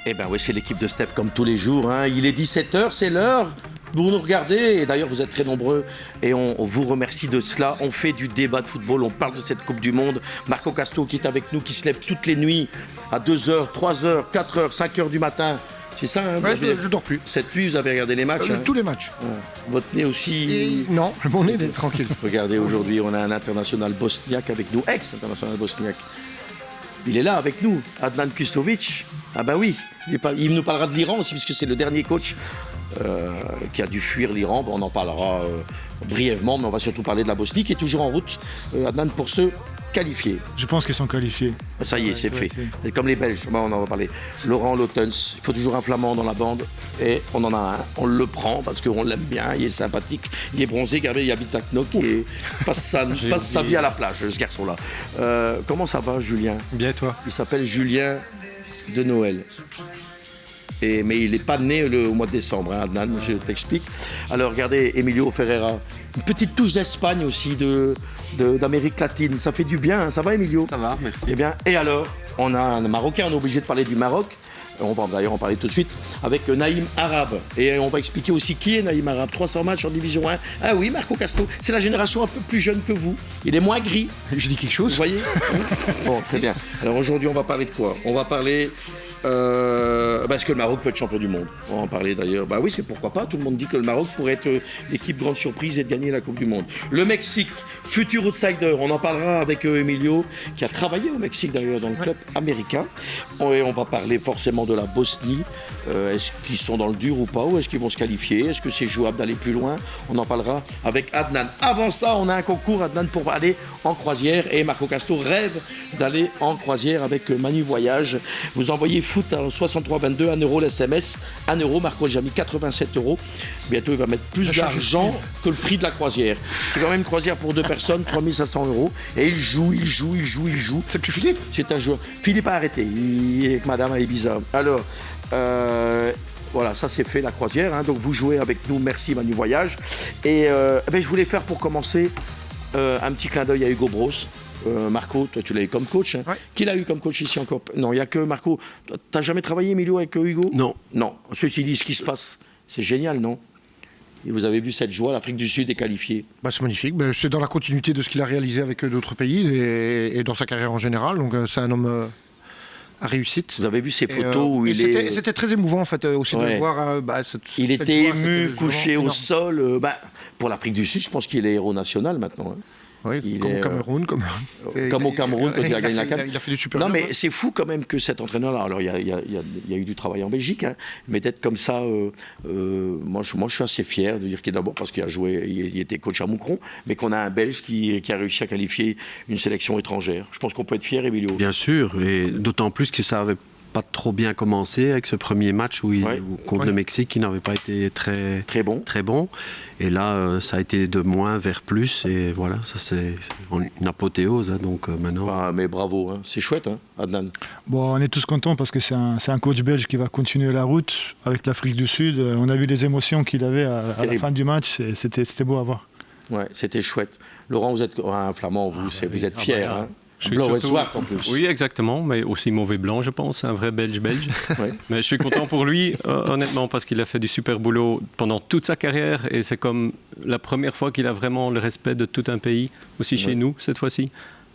Eh ben oui, c'est l'équipe de Steph comme tous les jours. Hein. Il est 17h, c'est l'heure. Vous nous regardez, et d'ailleurs vous êtes très nombreux, et on vous remercie de cela. On fait du débat de football, on parle de cette Coupe du Monde. Marco Casto qui est avec nous, qui se lève toutes les nuits à 2h, 3h, 4h, 5h du matin. C'est ça, hein, ouais, je dors plus. Cette nuit, vous avez regardé les matchs Tous les matchs. Ouais. Votre nez aussi Non, mon nez est tranquille. Regardez, aujourd'hui, on a un international bosniaque avec nous, ex-international bosniaque. Il est là avec nous, Adnan Kustovic. Ah bah oui, il nous parlera de l'Iran aussi, puisque c'est le dernier coach qui a dû fuir l'Iran. Bon, on en parlera brièvement, mais on va surtout parler de la Bosnie, qui est toujours en route, Adnan, pour se qualifier. Je pense qu'ils sont qualifiés. Ça y est, c'est fait. C'est comme les Belges, on en va parler. Laurent Lautens, il faut toujours un Flamand dans la bande, et on en a un. On le prend parce qu'on l'aime bien, il est sympathique, il est bronzé, regardez, il habite à Knock et passe sa vie à la plage, ce garçon-là. Comment ça va, Julien? Bien, et toi? Il s'appelle Julien de Noël. Mais il n'est pas né au mois de décembre, hein, Adnan, je t'explique. Alors regardez, Emilio Ferreira, une petite touche d'Espagne aussi, d'Amérique latine. Ça fait du bien, hein. Ça va, Emilio? Ça va, merci. Eh bien, et alors, on a un Marocain, on est obligé de parler du Maroc. On va d'ailleurs en parler tout de suite avec Naïm Arabe. Et on va expliquer aussi qui est Naïm Arabe. 300 matchs en division 1. Ah oui, Marco Casto, c'est la génération un peu plus jeune que vous. Il est moins gris. Je dis quelque chose. Vous voyez? Bon, très bien. Alors aujourd'hui, on va parler de quoi? On va parler... est-ce que le Maroc peut être champion du monde? On va en parler d'ailleurs. Bah oui, c'est pourquoi pas. Tout le monde dit que le Maroc pourrait être l'équipe grande surprise et de gagner la Coupe du Monde. Le Mexique, futur outsider. On en parlera avec Emilio, qui a travaillé au Mexique d'ailleurs dans le club américain. Et on va parler forcément de la Bosnie. Est-ce qu'ils sont dans le dur ou pas? Ou est-ce qu'ils vont se qualifier? Est-ce que c'est jouable d'aller plus loin? On en parlera avec Adnan. Avant ça, on a un concours, Adnan, pour aller en croisière. Et Marco Casto rêve d'aller en croisière avec Manu Voyage. Vous envoyez foot à 6322, 1 euro l'SMS, 1 euro, Marco a déjà mis 87 euros. Bientôt, il va mettre plus d'argent que le prix de la croisière. C'est quand même une croisière pour 2 personnes, 3500 euros. Et il joue. C'est plus Philippe? C'est un joueur. Philippe a arrêté, il est avec madame à Ibiza. Alors, voilà, ça c'est fait, la croisière. Hein. Donc vous jouez avec nous, merci Manu Voyage. Et je voulais faire pour commencer un petit clin d'œil à Hugo Bros. Marco, toi tu l'as eu comme coach. Hein. Ouais. Qui l'a eu comme coach ici encore? Non, il n'y a que Marco. T'as jamais travaillé, Emilio, avec Hugo? Non. Non. Ceci dit, ce qui se passe, c'est génial, non? Et vous avez vu cette joie, l'Afrique du Sud est qualifiée. C'est magnifique. C'est dans la continuité de ce qu'il a réalisé avec d'autres pays et dans sa carrière en général. Donc c'est un homme à réussite. Vous avez vu ces photos où il est... C'était très émouvant en fait aussi de voir. Il était ému, couché au sol. Pour l'Afrique du Sud, je pense qu'il est héros national maintenant. Hein. Oui, comme au Cameroun. Comme au Cameroun, quand il a gagné la CAN. Il a fait du super. Non, mais c'est fou quand même que cet entraîneur-là, alors il y a eu du travail en Belgique, hein, mais d'être comme ça, moi je suis assez fier de dire qu'il est d'abord parce qu'il a joué, il était coach à Moucron, mais qu'on a un Belge qui a réussi à qualifier une sélection étrangère. Je pense qu'on peut être fier, Emilio. Bien sûr, et d'autant plus que ça avait pas trop bien commencé avec ce premier match contre le Mexique qui n'avait pas été très bon. Et là, ça a été de moins vers plus. Et voilà, ça c'est une apothéose. Hein, donc maintenant. Mais bravo, hein. C'est chouette, hein, Adnan. Bon, on est tous contents parce que c'est un coach belge qui va continuer la route avec l'Afrique du Sud. On a vu les émotions qu'il avait à la fin du match. C'était beau à voir. Ouais, c'était chouette. Laurent, vous êtes un Flamand, vous êtes fier. Hein. Blanc et Zwart en plus. Oui, exactement, mais aussi mauvais blanc, je pense, un vrai belge. Ouais. Mais je suis content pour lui, honnêtement, parce qu'il a fait du super boulot pendant toute sa carrière et c'est comme la première fois qu'il a vraiment le respect de tout un pays, aussi chez nous, cette fois-ci.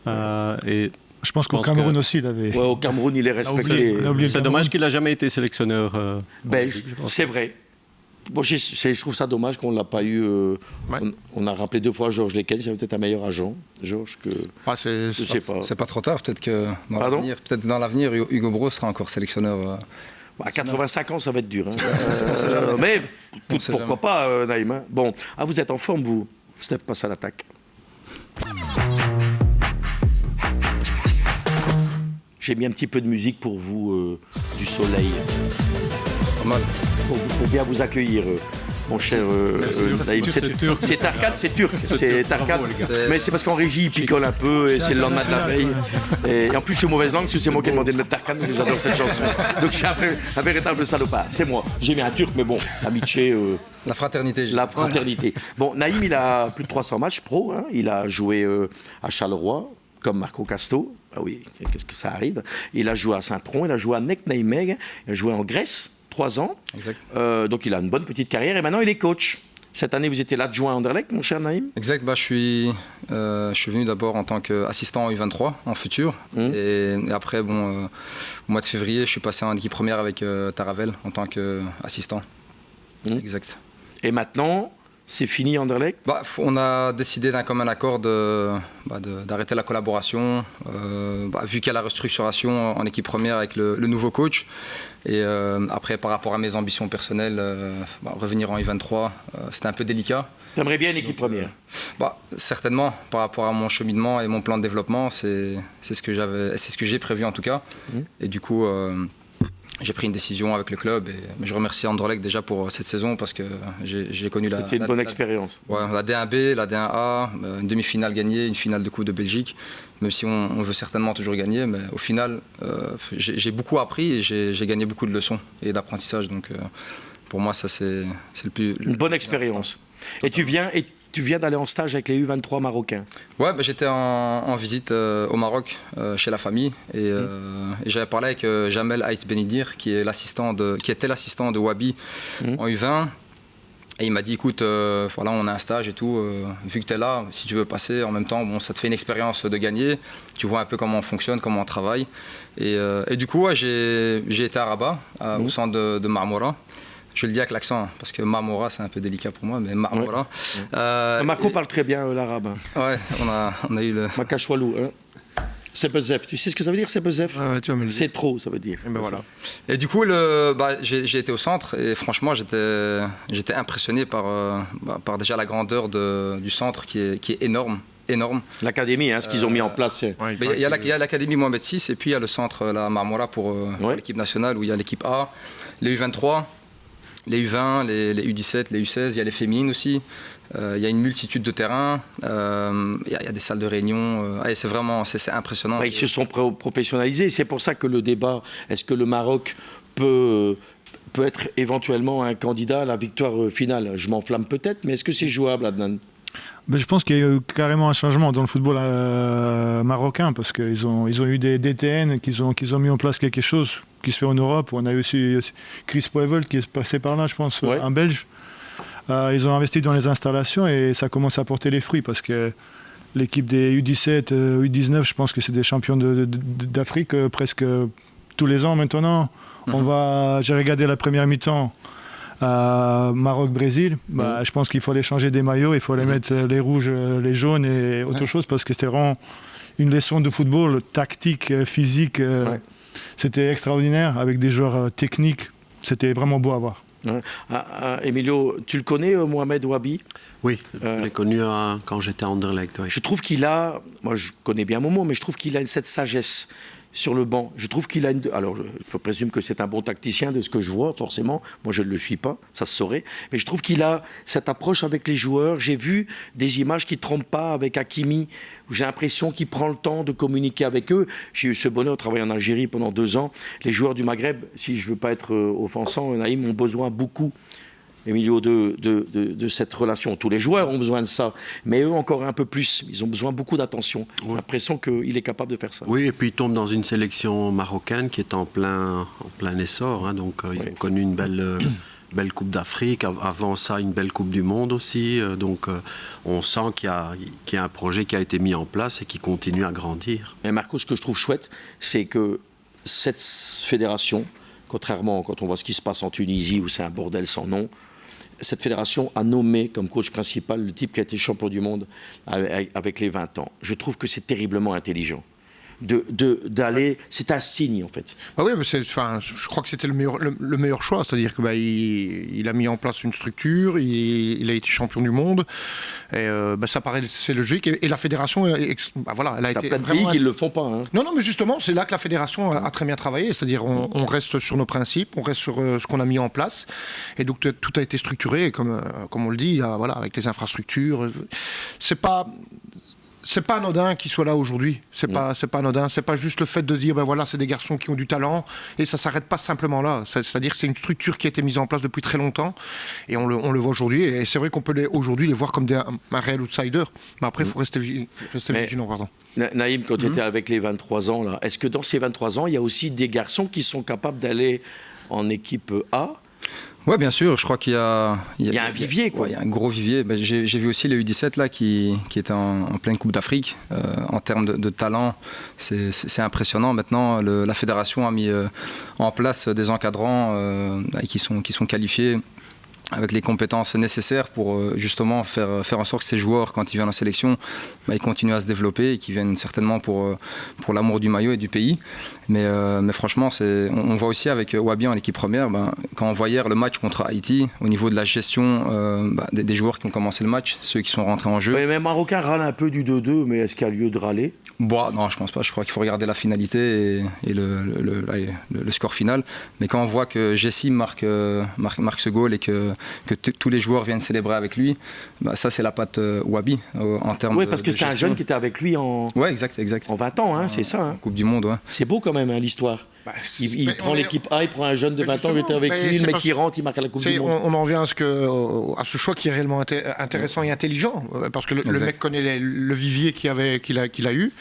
Et je pense qu'au Cameroun aussi, il avait... Ouais, au Cameroun, il est respecté. C'est dommage qu'il n'a jamais été sélectionneur belge, c'est vrai. Bon, je trouve ça dommage qu'on ne l'a pas eu. On a rappelé 2 fois Georges Lekens, il avait peut-être un meilleur agent, Georges, que. C'est pas trop tard, peut-être que dans l'avenir, Hugo Bros sera encore sélectionneur. À 85 ans, ça va être dur. Hein. Mais pourquoi pas, Naïm, hein. Bon, vous êtes en forme, vous. Steph passe à l'attaque. J'ai mis un petit peu de musique pour vous, du soleil. Pas mal. Pour bien vous accueillir, mon cher Naïm. C'est Tarkan, c'est turc. C'est Tarkan. Mais c'est parce qu'en régie, il picole un peu et c'est le lendemain de la veille. Et en plus, je suis mauvaise langue parce que c'est moi qui ai demandé de mettre Tarkan parce que j'adore cette chanson. Donc je suis un véritable salopard. C'est moi. J'ai mis un turc, mais bon, Amiché. La fraternité. La fraternité. Bon, Naïm, il a plus de 300 matchs pro. Hein. Il a joué à Charleroi, comme Marco Casto. Ah oui, qu'est-ce que ça arrive. Il a joué à Saint-Tron, il a joué à Neck-Nijmegen, il a joué en Grèce, 3 ans. Exact. Donc il a une bonne petite carrière et maintenant il est coach. Cette année, vous étiez l'adjoint à Anderlecht, mon cher Naïm? Exact, je suis venu d'abord en tant qu'assistant en U23, en futur. Et après, au mois de février, je suis passé en équipe première avec Taravel en tant qu'assistant. Exact. Et maintenant, c'est fini Anderlecht? On a décidé d'un commun accord d'arrêter la collaboration, vu qu'il y a la restructuration en équipe première avec le nouveau coach. Et après, par rapport à mes ambitions personnelles, revenir en U23, c'était un peu délicat. T'aimerais bien une équipe première? Certainement, par rapport à mon cheminement et mon plan de développement, c'est ce que j'ai prévu en tout cas. Et du coup, j'ai pris une décision avec le club. Mais je remercie Anderlecht déjà pour cette saison parce que j'ai connu la... C'était une bonne expérience. La D1B, la D1A, une demi-finale gagnée, une finale de Coupe de Belgique. Même si on veut certainement toujours gagner, mais au final, j'ai beaucoup appris et j'ai gagné beaucoup de leçons et d'apprentissage. Donc pour moi, ça c'est une bonne expérience. Et tu viens d'aller en stage avec les U23 marocains? Ouais, j'étais en visite au Maroc chez la famille et j'avais parlé avec Jamel Aït Benidir qui était l'assistant de Wabi en U20. Et il m'a dit, écoute, voilà, on a un stage et tout, vu que tu es là, si tu veux passer, en même temps, ça te fait une expérience de gagner, tu vois un peu comment on fonctionne, comment on travaille. Et du coup, j'ai été à Rabat, au centre de Marmora. Je le dis avec l'accent, parce que Marmora, c'est un peu délicat pour moi, mais Marmora. Marco parle très bien l'arabe. Ouais, on a eu le... Makachwalou, hein. Sebezef, tu sais ce que ça veut dire, Sebezef? C'est trop, ça veut dire. Et voilà. Et du coup, j'ai été au centre et franchement, j'étais impressionné par déjà la grandeur du centre qui est énorme. L'académie, ce qu'ils ont mis en place. Il y a l'académie Mohamed VI et puis il y a le centre, la Marmora pour l'équipe nationale où il y a l'équipe A, les U23, les U20, les U17, les U16, il y a les féminines aussi. Il y a une multitude de terrains, il y a des salles de réunion. C'est impressionnant. Ils se sont professionnalisés. C'est pour ça que le débat, est-ce que le Maroc peut être éventuellement un candidat à la victoire finale? Je m'enflamme peut-être, mais est-ce que c'est jouable, Adnan? Je pense qu'il y a eu carrément un changement dans le football marocain parce qu'ils ont eu des DTN qui ont mis en place quelque chose qui se fait en Europe. On a eu aussi Chris Poevel qui est passé par là, je pense, un Belge. Ils ont investi dans les installations et ça commence à porter les fruits parce que l'équipe des U17, U19, je pense que c'est des champions d'Afrique presque tous les ans maintenant. J'ai regardé la première mi-temps. Maroc-Brésil, je pense qu'il faut aller changer des maillots, il faut aller mettre les rouges, les jaunes et autre chose parce que c'était vraiment une leçon de football tactique, physique. C'était extraordinaire avec des joueurs techniques. C'était vraiment beau à voir. Emilio, tu le connais, Mohamed Wabi? Oui, je l'ai connu quand j'étais à Anderlecht. Je trouve qu'il a, moi je connais bien Momo, mais je trouve qu'il a cette sagesse sur le banc. Je trouve qu'il a alors je présume que c'est un bon tacticien de ce que je vois, forcément. Moi je ne le suis pas, ça se saurait. Mais je trouve qu'il a cette approche avec les joueurs. J'ai vu des images qui ne trompent pas avec Hakimi, où j'ai l'impression qu'il prend le temps de communiquer avec eux. J'ai eu ce bonheur de travailler en Algérie pendant 2 ans. Les joueurs du Maghreb, si je ne veux pas être offensant, Naïm, ont besoin beaucoup, Emilio, de cette relation. Tous les joueurs ont besoin de ça, mais eux encore un peu plus. Ils ont besoin beaucoup d'attention. J'ai l'impression qu'il est capable de faire ça. Oui, et puis il tombe dans une sélection marocaine qui est en plein essor. Donc ils ont connu une belle Coupe d'Afrique. Avant ça, une belle Coupe du Monde aussi. Donc on sent qu'il y a un projet qui a été mis en place et qui continue à grandir. Et Marco, ce que je trouve chouette, c'est que cette fédération, contrairement quand on voit ce qui se passe en Tunisie où c'est un bordel sans nom, cette fédération a nommé comme coach principal le type qui a été champion du monde avec les 20 ans. Je trouve que c'est terriblement intelligent. D'aller, c'est un signe en fait. Oui, mais je crois que c'était le meilleur choix, c'est-à-dire que il a mis en place une structure, il a été champion du monde, et ça paraît c'est logique. Et la fédération, elle a été. Plein de pays qui ne le font pas. Hein. Non, mais justement, c'est là que la fédération a très bien travaillé, c'est-à-dire on reste sur nos principes, on reste sur ce qu'on a mis en place, et donc tout a été structuré, comme on le dit, avec les infrastructures. C'est pas. c'est pas anodin qu'ils soient là aujourd'hui. C'est pas anodin. C'est pas juste le fait de dire, ben voilà, c'est des garçons qui ont du talent et ça s'arrête pas simplement là. C'est-à-dire que c'est une structure qui a été mise en place depuis très longtemps et on le voit aujourd'hui. Et c'est vrai qu'on peut aujourd'hui les voir comme un réel outsider. Mais après, il faut rester vigilant. Pardon. Naïm, quand tu étais avec les 23 ans, là, est-ce que dans ces 23 ans, il y a aussi des garçons qui sont capables d'aller en équipe A? Oui, bien sûr. Je crois qu'il y a un vivier, quoi. Il y a un gros vivier. J'ai vu aussi les U17 là, qui étaient en pleine Coupe d'Afrique. En termes de talent, c'est impressionnant. Maintenant, la fédération a mis en place des encadrants qui sont qualifiés avec les compétences nécessaires pour justement faire en sorte que ces joueurs, quand ils viennent en sélection, ils continuent à se développer et qu'ils viennent certainement pour l'amour du maillot et du pays. Mais franchement, on voit aussi avec Wabi en équipe première, quand on voit hier le match contre Haïti, au niveau de la gestion des joueurs qui ont commencé le match, ceux qui sont rentrés en jeu. Oui, mais Marocains râlent un peu du 2-2, mais est-ce qu'il y a lieu de râler? Non, je pense pas. Je crois qu'il faut regarder la finalité et le score final. Mais quand on voit que Jessie marque ce goal et que tous les joueurs viennent célébrer avec lui, ça c'est la patte Wabi en termes de. Oui, parce que c'est un jeune qui était avec lui en 20 ans, hein, c'est ça. Hein. Coupe du Monde, ouais. C'est beau quand même, hein, l'histoire. Il prend l'équipe A, il prend un jeune de 20 ans qui était avec lui, le mec qui rentre, il marque à la Coupe du Monde. On en vient à ce choix qui est réellement intéressant et intelligent, parce que le mec connaît le vivier qu'il a eu,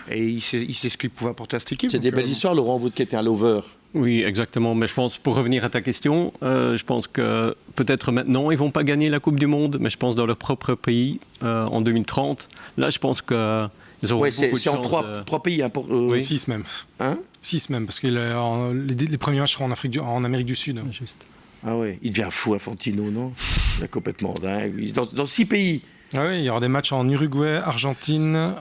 et il sait ce qu'il pouvait apporter à cette équipe. C'est des belles histoires, Laurent, vous qui êtes un lover. Oui, exactement. Mais je pense, pour revenir à ta question, je pense que peut-être maintenant, ils ne vont pas gagner la Coupe du Monde, mais je pense dans leur propre pays, en 2030. Là, je pense que... c'est en 3 pays. Hein, oui. 6 même. Hein 6 même, parce que les premiers matchs seront en Amérique du Sud. Juste. Ah ouais, il devient fou, Infantino, non? Il est complètement dingue. Dans 6 pays. Ah oui, il y aura des matchs en Uruguay, Argentine,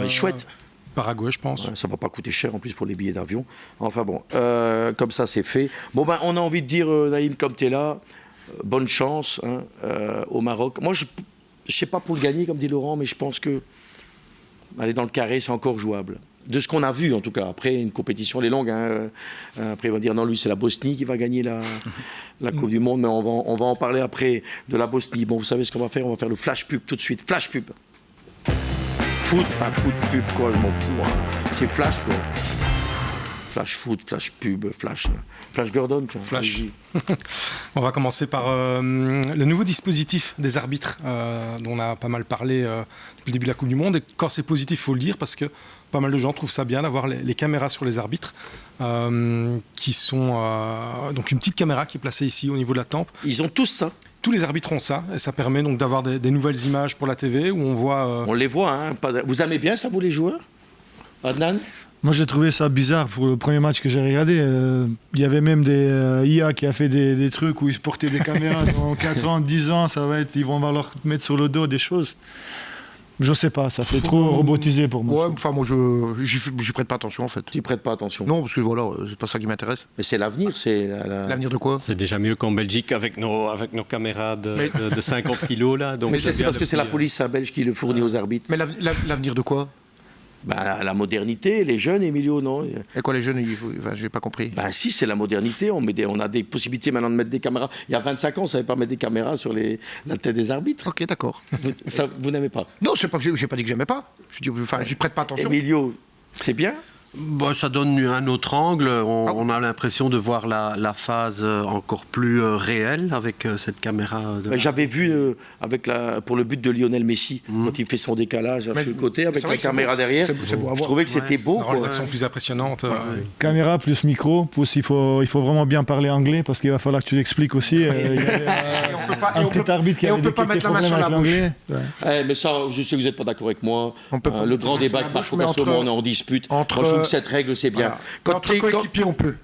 chouette. Paraguay, je pense. Ouais, ça ne va pas coûter cher en plus pour les billets d'avion. Enfin bon, comme ça c'est fait. Bon on a envie de dire, Naïm, comme tu es là, bonne chance hein, au Maroc. Moi, je ne sais pas pour le gagner, comme dit Laurent, mais je pense que aller dans le carré, c'est encore jouable. De ce qu'on a vu, en tout cas. Après, une compétition, elle est longue. Hein. Après, il va dire, non, lui, c'est la Bosnie qui va gagner la Coupe du Monde. Mais on va en parler après de la Bosnie. Bon, vous savez ce qu'on va faire? On va faire le flash pub tout de suite. Flash pub. Foot pub, quoi, je m'en fous. Hein. C'est flash, quoi. Flash foot, flash pub, flash Gordon. Quoi. Flash. On va commencer par le nouveau dispositif des arbitres, dont on a pas mal parlé depuis le début de la Coupe du Monde. Et quand c'est positif, il faut le dire, parce que pas mal de gens trouvent ça bien d'avoir les caméras sur les arbitres, qui sont donc une petite caméra qui est placée ici au niveau de la tempe. Ils ont tous ça. Tous les arbitres ont ça, et ça permet donc d'avoir des nouvelles images pour la TV où on voit... On les voit, hein. Vous aimez bien ça, vous les joueurs, Adnan? Moi, j'ai trouvé ça bizarre pour le premier match que j'ai regardé. Il y avait même des IA qui a fait des trucs où ils se portaient des caméras. Dans 4 ans, 10 ans, ils vont leur mettre sur le dos des choses. Je sais pas, ça fait trop robotisé pour moi. Ouais, enfin moi j'y prête pas attention en fait. Tu prêtes pas attention? Non, parce que voilà, c'est pas ça qui m'intéresse. Mais c'est l'avenir, c'est l'avenir de quoi? C'est déjà mieux qu'en Belgique avec nos caméras de 50 kilos là. Donc mais c'est parce que c'est la police belge qui le fournit aux arbitres. Mais l'avenir de quoi? La modernité, les jeunes, Emilio, non? Et quoi les jeunes, j'ai pas compris. Si, c'est la modernité, on a des possibilités maintenant de mettre des caméras. Il y a 25 ans, on ne savait pas mettre des caméras sur la tête des arbitres. Ok, d'accord. Vous n'aimez pas? Non, c'est pas que j'ai pas dit que j'aimais pas. J'y prête pas attention. Emilio, c'est bien? Ça donne un autre angle. On a l'impression de voir la phase encore plus réelle avec cette caméra. J'avais vu pour le but de Lionel Messi, quand il fait son décalage sur le côté avec la caméra derrière. Je trouvais que c'était beau. Ça rend les actions plus impressionnantes. Caméra plus micro. Il faut vraiment bien parler anglais parce qu'il va falloir que tu l'expliques aussi. Il y avait un petit arbitre qui avait des problèmes avec l'anglais. Mais ça, je sais que vous n'êtes pas d'accord avec moi. Le grand débat que parfois on est en dispute. Cette règle, c'est bien. Voilà. Entre coéquipiers, on peut.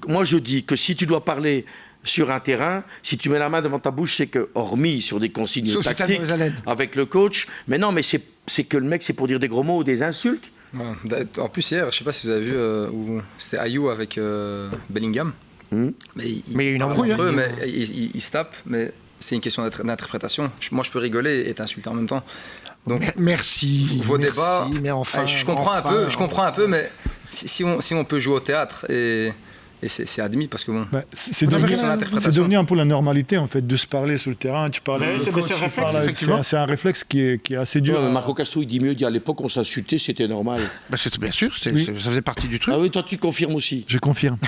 Moi, je dis que si tu dois parler sur un terrain, si tu mets la main devant ta bouche, c'est que, hormis sur des consignes tactiques avec le coach, mais non, mais c'est que le mec, c'est pour dire des gros mots ou des insultes. En plus, hier, je ne sais pas si vous avez vu, c'était Ayou avec Bellingham. Mais il y a une embrouille. Ils se tapent, mais c'est une question d'interprétation. Moi, je peux rigoler et t'insulter en même temps. Donc, merci. Vos débats, mais enfin, je comprends un peu, mais si on peut jouer au théâtre et Et c'est admis parce que bon. C'est devenu un peu la normalité en fait de se parler sur le terrain. Tu parles avec le coach, c'est un réflexe qui est assez dur. Marco Castro il dit mieux, à l'époque on s'insultait, c'était normal. Bien sûr, ça faisait partie du truc. Ah oui, toi tu confirmes aussi. Je confirme.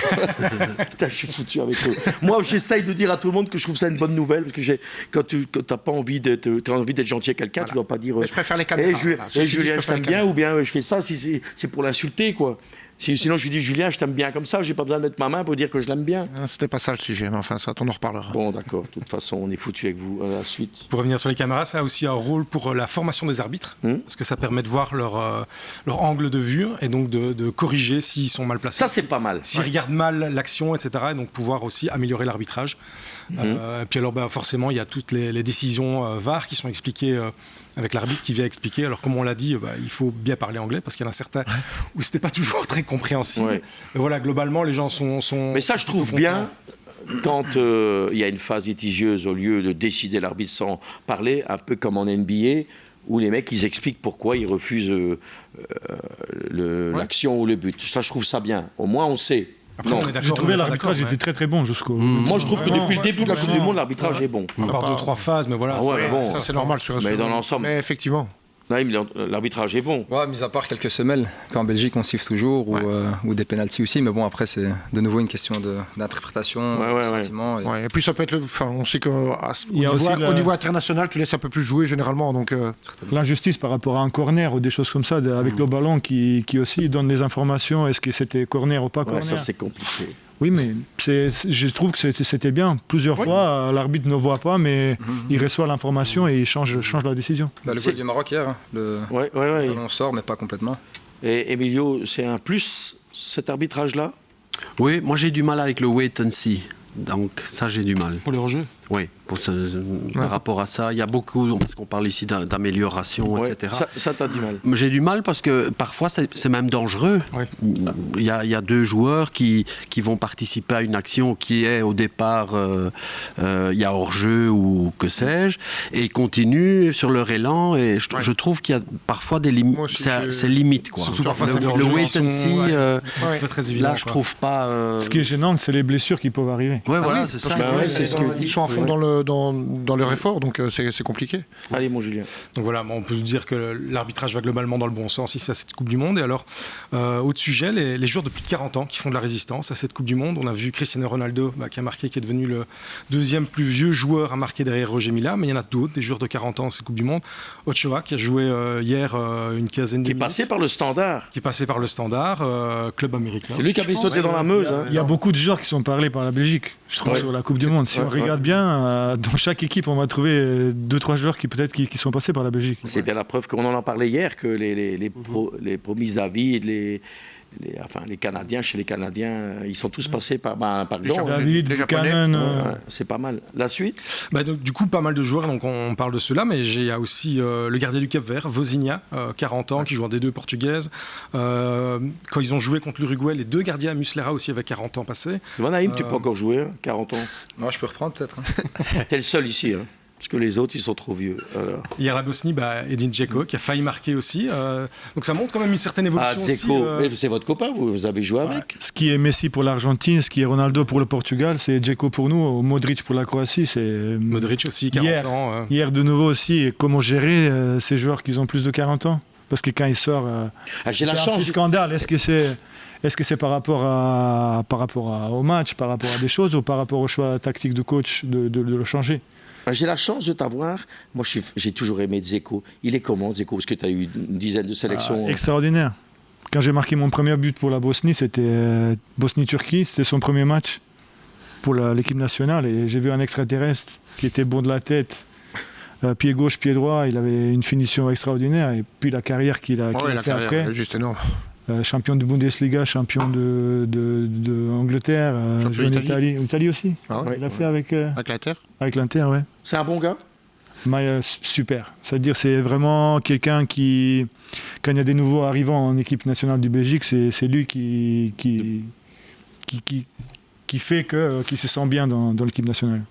Putain, je suis foutu avec eux. Moi j'essaye de dire à tout le monde que je trouve ça une bonne nouvelle parce que quand t'as pas envie d'être gentil à quelqu'un, tu dois pas dire. Je préfère les caméras. Julien, je t'aime bien, ou bien je fais ça si c'est pour l'insulter quoi. Sinon, je lui dis, Julien, je t'aime bien comme ça, j'ai pas besoin de mettre ma main pour dire que je l'aime bien. C'était pas ça le sujet, mais enfin, ça, on en reparlera. Bon, d'accord, de toute façon, on est foutu avec vous. À la suite. Pour revenir sur les caméras, ça a aussi un rôle pour la formation des arbitres, parce que ça permet de voir leur angle de vue et donc de corriger s'ils sont mal placés. Ça, c'est pas mal. S'ils regardent mal l'action, etc. Et donc pouvoir aussi améliorer l'arbitrage. Puis alors, forcément, il y a toutes les décisions VAR qui sont expliquées avec l'arbitre qui vient expliquer. Alors, comme on l'a dit, il faut bien parler anglais parce qu'il y en a certains où c'était pas toujours très compréhensible. Ouais. Mais voilà, globalement, les gens sont Mais ça, je trouve bien quand il y a une phase litigieuse, au lieu de décider l'arbitre sans parler, un peu comme en NBA, où les mecs, ils expliquent pourquoi ils refusent l'action ou le but. Ça, je trouve ça bien. Au moins, on sait. Après, j'ai trouvé l'arbitrage était très très bon jusqu'au. Moi, je trouve que depuis le début de la Coupe du Monde, l'arbitrage est bon. Encore 2-3 phases, mais voilà. Ça, c'est normal sur mais dans l'ensemble. Mais effectivement. L'arbitrage est bon. Ouais, mis à part quelques semelles, qu'en Belgique on siffle toujours, ou des pénaltys aussi, mais bon, après c'est de nouveau une question d'interprétation, de sentiment. Et puis ça peut être, on sait qu'au niveau international, tu laisses un peu plus jouer généralement. Donc l'injustice par rapport à un corner ou des choses comme ça, avec le ballon qui aussi donne les informations, est-ce que c'était corner ou pas corner. Ça c'est compliqué. Oui, mais je trouve que c'était bien. Plusieurs fois, l'arbitre ne voit pas, mais il reçoit l'information et il change la décision. Le goal du Maroc hier, on sort, mais pas complètement. Et Emilio, c'est un plus, cet arbitrage-là ? Oui, moi j'ai du mal avec le wait and see. Donc ça, j'ai du mal. Pour le hors-jeu ? Oui, par rapport à ça, il y a beaucoup, parce qu'on parle ici d'amélioration, etc. Ça t'as du mal. J'ai du mal parce que parfois c'est même dangereux. Ouais. Il y a deux joueurs qui vont participer à une action qui est au départ, il y a hors-jeu ou que sais-je, et ils continuent sur leur élan, et je trouve qu'il y a parfois des limites. C'est limite, quoi. Surtout parfois le wait and see, très évident, là je trouve pas... Ce qui est gênant, c'est les blessures qui peuvent arriver. Ouais, voilà, c'est ça. C'est ce que ils sont à fond dans leur effort, donc c'est compliqué. Allez, mon Julien. Donc voilà, on peut se dire que l'arbitrage va globalement dans le bon sens ici à cette Coupe du Monde. Et alors, autre sujet, les joueurs de plus de 40 ans qui font de la résistance à cette Coupe du Monde. On a vu Cristiano Ronaldo qui a marqué, qui est devenu le deuxième plus vieux joueur à marquer derrière Roger Mila, mais il y en a d'autres, des joueurs de 40 ans à cette Coupe du Monde. Ochoa qui a joué hier une quinzaine de minutes. Qui est passé par le Standard. Club américain. C'est lui qui a fait sauter dans la Meuse. Il y a beaucoup de joueurs qui sont parlés par la Belgique, je trouve, sur la Coupe du Monde. Si on regarde bien, dans chaque équipe, on va trouver 2-3 joueurs qui sont passés par la Belgique. C'est bien la preuve qu'on en a parlé hier, que les promises David, les Canadiens, chez les Canadiens, ils sont tous passés par David, les Japonais. C'est pas mal. La suite donc, du coup, pas mal de joueurs, donc on parle de ceux-là, mais il y a aussi le gardien du Cap-Vert, Vozinha, 40 ans, qui joue en D2 portugaise. Quand ils ont joué contre l'Uruguay, les deux gardiens, Muslera aussi avait 40 ans passés. Van Haïm, tu peux encore jouer, 40 ans. Moi, je peux reprendre peut-être. T'es le seul ici, hein. Parce que les autres, ils sont trop vieux. Alors. Hier, la Bosnie, Edin Dzeko, qui a failli marquer aussi. Donc ça montre quand même une certaine évolution. Dzeko, c'est votre copain, vous avez joué avec. Ce qui est Messi pour l'Argentine, ce qui est Ronaldo pour le Portugal, c'est Dzeko pour nous, Modric pour la Croatie. C'est Modric aussi, 40 ans. Hier, de nouveau aussi, et comment gérer ces joueurs qui ont plus de 40 ans ? Parce que quand ils sortent, j'ai la chance. Un petit scandale. Est-ce que c'est par rapport au match, par rapport à des choses, ou par rapport au choix tactique du coach de le changer ? J'ai la chance de t'avoir. Moi, j'ai toujours aimé Dzeko. Il est comment, Dzeko ? Parce que tu as eu une dizaine de sélections. Extraordinaire. Quand j'ai marqué mon premier but pour la Bosnie, c'était Bosnie-Turquie. C'était son premier match pour l'équipe nationale. Et j'ai vu un extraterrestre qui était bon de la tête. Pied gauche, pied droit. Il avait une finition extraordinaire. Et puis la carrière qu'il a fait après. Juste énorme. Champion de Bundesliga, champion de Angleterre, joué en Italie aussi. Il a fait avec l'Inter. Avec l'Inter, ouais. C'est un bon gars. Super. C'est-à-dire, c'est vraiment quelqu'un qui, quand il y a des nouveaux arrivants en équipe nationale du Belgique, c'est lui qui fait qu'il se sent bien dans l'équipe nationale.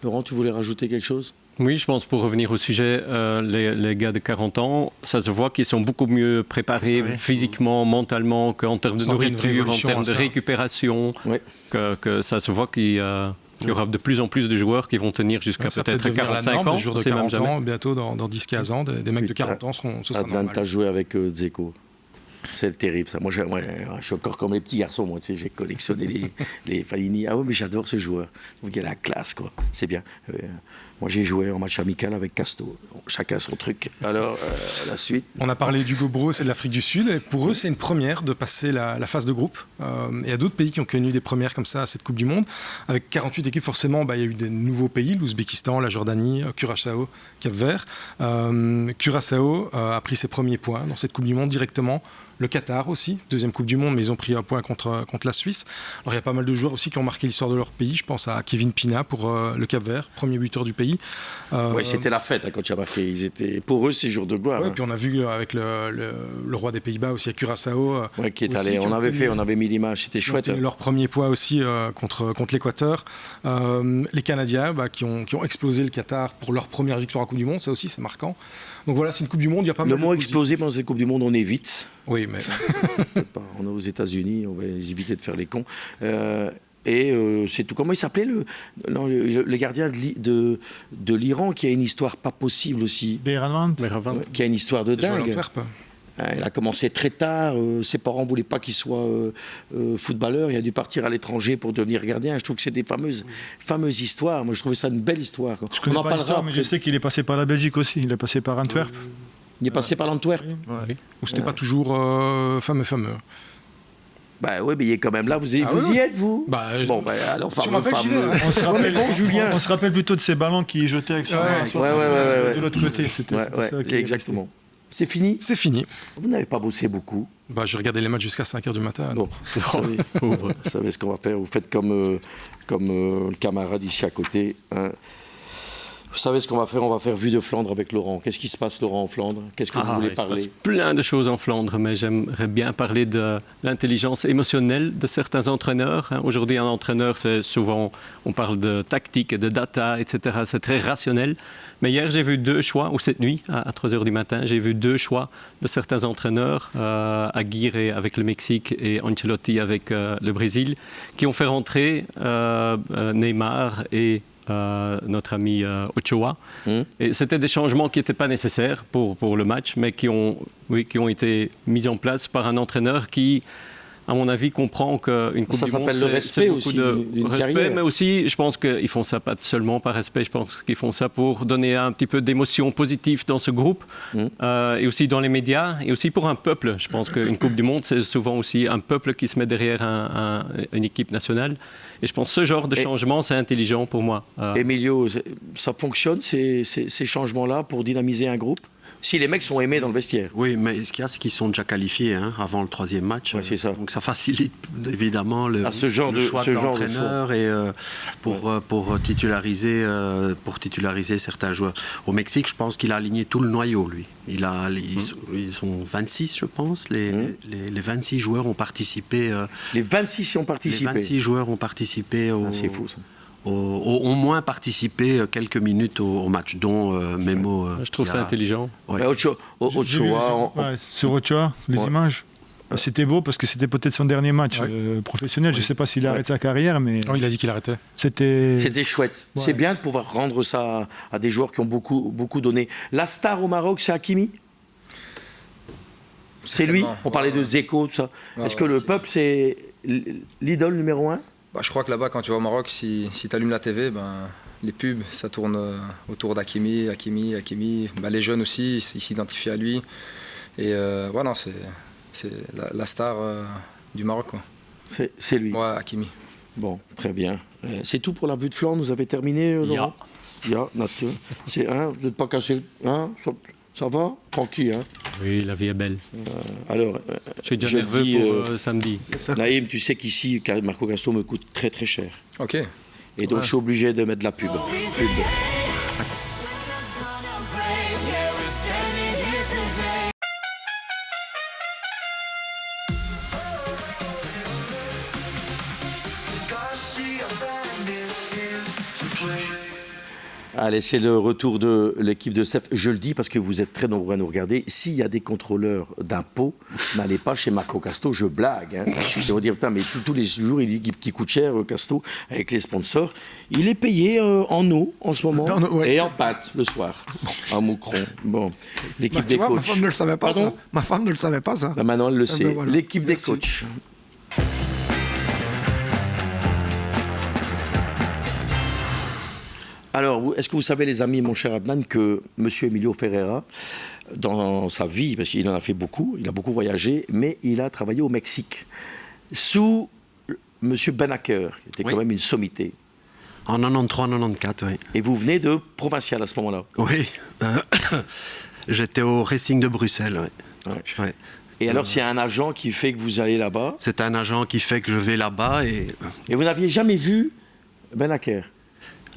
Laurent, tu voulais rajouter quelque chose ? Oui, je pense pour revenir au sujet, les gars de 40 ans, ça se voit qu'ils sont beaucoup mieux préparés physiquement, mentalement, qu'en termes de nourriture, en termes de récupération, que ça se voit qu'il y aura de plus en plus de joueurs qui vont tenir jusqu'à peut-être 45 ans. Des joueurs de 40 ans, bientôt dans 10-15 ans, des mecs de 40 ans seront normal. T'as joué avec Dzeko. C'est terrible ça. Moi, je suis encore comme les petits garçons. Moi, tu sais, j'ai collectionné les Fellini. Ah oui, mais j'adore ce joueur. Je trouve qu'il a la classe, quoi. C'est bien. Moi, j'ai joué en match amical avec Casto. Chacun son truc. Alors, la suite. On a parlé d'Hugo Bros et de l'Afrique du Sud. Et pour eux, c'est une première de passer la phase de groupe. Il y a d'autres pays qui ont connu des premières comme ça à cette Coupe du Monde. Avec 48 équipes, forcément, il y a eu des nouveaux pays. L'Ouzbékistan, la Jordanie, Curaçao, Cap-Vert. Curaçao a pris ses premiers points dans cette Coupe du Monde directement. Le Qatar aussi, deuxième Coupe du Monde, mais ils ont pris un point contre la Suisse. Alors il y a pas mal de joueurs aussi qui ont marqué l'histoire de leur pays. Je pense à Kevin Pina pour le Cap-Vert, premier buteur du pays. Oui, c'était la fête quand tu as marqué. Pour eux, c'est jour de gloire. Ouais, puis on a vu avec le roi des Pays-Bas aussi à Curaçao. Qui est allé. On avait mis l'image, c'était chouette. Leur premier point aussi contre l'Équateur. Les Canadiens qui ont explosé le Qatar pour leur première victoire à Coupe du Monde, ça aussi c'est marquant. Donc voilà, c'est une Coupe du Monde. Il y a pas mal. Le mot explosé pendant cette Coupe du Monde, on évite. Oui, mais on est aux États-Unis, on va éviter de faire les cons. C'est tout. Comment il s'appelait le gardien de l'Iran qui a une histoire pas possible aussi. Beiranvand. Qui a une histoire de dingue. Il a commencé très tard. Ses parents ne voulaient pas qu'il soit footballeur. Il a dû partir à l'étranger pour devenir gardien. Je trouve que c'est des fameuses histoires. Moi, je trouvais ça une belle histoire. Je connais pas l'histoire, mais je sais qu'il est passé par la Belgique aussi. Il est passé par Antwerp. Il est passé par l'Antwerp. Oui. Ou c'était pas toujours fameux. Bah oui, mais il est quand même là. Vous y êtes, vous? Alors, fameux. On se rappelle plutôt de ces ballons qu'il jetait avec sa main de l'autre côté. C'était ça exactement. C'est fini? C'est fini. Vous n'avez pas bossé beaucoup? J'ai regardé les matchs jusqu'à 5h du matin. Bon, vous savez ce qu'on va faire. Vous faites comme le camarade ici à côté. Hein. Vous savez ce qu'on va faire? On va faire Vue de Flandre avec Laurent. Qu'est-ce qui se passe, Laurent, en Flandre? Qu'est-ce que vous voulez parler? Il se passe plein de choses en Flandre, mais j'aimerais bien parler de l'intelligence émotionnelle de certains entraîneurs. Aujourd'hui, un entraîneur, c'est souvent, on parle de tactique, de data, etc. C'est très rationnel. Mais hier, j'ai vu 2 choix, ou cette nuit, à 3h du matin, j'ai vu 2 choix de certains entraîneurs, Aguirre avec le Mexique et Ancelotti avec le Brésil, qui ont fait rentrer Neymar et notre ami Ochoa. Et c'était des changements qui n'étaient pas nécessaires pour le match, mais qui ont été mis en place par un entraîneur qui, à mon avis, comprend qu'une Coupe du Monde, le respect aussi d'une carrière. Mais aussi, je pense qu'ils font ça pas seulement par respect, je pense qu'ils font ça pour donner un petit peu d'émotion positive dans ce groupe, et aussi dans les médias, et aussi pour un peuple. Je pense qu'une Coupe du Monde, c'est souvent aussi un peuple qui se met derrière une équipe nationale. Et je pense que ce genre de changement, c'est intelligent pour moi. Emilio, ça fonctionne, ces changements-là, pour dynamiser un groupe? Si les mecs sont aimés dans le vestiaire. Oui, mais ce qu'il y a, c'est qu'ils sont déjà qualifiés avant le 3e match. Ouais, c'est ça. Donc ça facilite évidemment le choix de l'entraîneur et pour titulariser certains joueurs. Au Mexique, je pense qu'il a aligné tout le noyau, lui. Ils sont 26, je pense. Les 26 joueurs ont participé. Les 26 ont participé. Les 26 joueurs ont participé c'est fou, ça. Au moins participé quelques minutes au match, dont Memo. Je trouve ça intelligent. Ouais. Sur Ochoa, les images. C'était beau parce que c'était peut-être son dernier match professionnel. Je ne sais pas s'il a arrêté sa carrière, mais... il a dit qu'il arrêtait. C'était chouette. Ouais. C'est bien de pouvoir rendre ça à des joueurs qui ont beaucoup, beaucoup donné. La star au Maroc, c'est Hakimi? C'est lui? On parlait de Dzeko, tout ça. Est-ce que le peuple, c'est l'idole numéro 1? Je crois que là-bas, quand tu vas au Maroc, si tu allumes la TV, les pubs, ça tourne autour d'Hakimi. Les jeunes aussi, ils s'identifient à lui. Et voilà, c'est la star du Maroc, quoi. C'est lui? Ouais, Hakimi. Bon, très bien. C'est tout pour la Vue de Flandre. Vous avez terminé, Laurent? Nature. Vous n'êtes pas cassé? Ça va? Tranquille, hein? Oui, la vie est belle. Alors, je suis déjà nerveux pour samedi. Naïm, tu sais qu'ici, Marco Castro me coûte très très cher. Ok. Et donc, je suis obligé de mettre de la pub. Allez, c'est le retour de l'équipe de Steph. Je le dis parce que vous êtes très nombreux à nous regarder. S'il y a des contrôleurs d'impôts, n'allez pas chez Marco Casto, je blague. Hein. Je vais vous dire, putain, mais tous les jours, il dit qu'il coûte cher, Casto, avec les sponsors. Il est payé en eau en ce moment et en pâtes le soir, en moucron. Bon, l'équipe des coachs. Ma femme ne le savait pas, ça. Ma femme ne le savait pas, ça. Ben, maintenant, elle le sait. Ben, voilà. L'équipe des coachs. Alors, est-ce que vous savez, les amis, mon cher Adnan, que M. Emilio Ferreira, dans sa vie, parce qu'il en a fait beaucoup, il a beaucoup voyagé, mais il a travaillé au Mexique, sous M. Benaker, qui était quand même une sommité. En 93-94, oui. Et vous venez de Provincial à ce moment-là? Oui. J'étais au Racing de Bruxelles, oui. Ouais. Et alors, s'il y a un agent qui fait que vous allez là-bas? C'est un agent qui fait que je vais là-bas et... Et vous n'aviez jamais vu Benaker?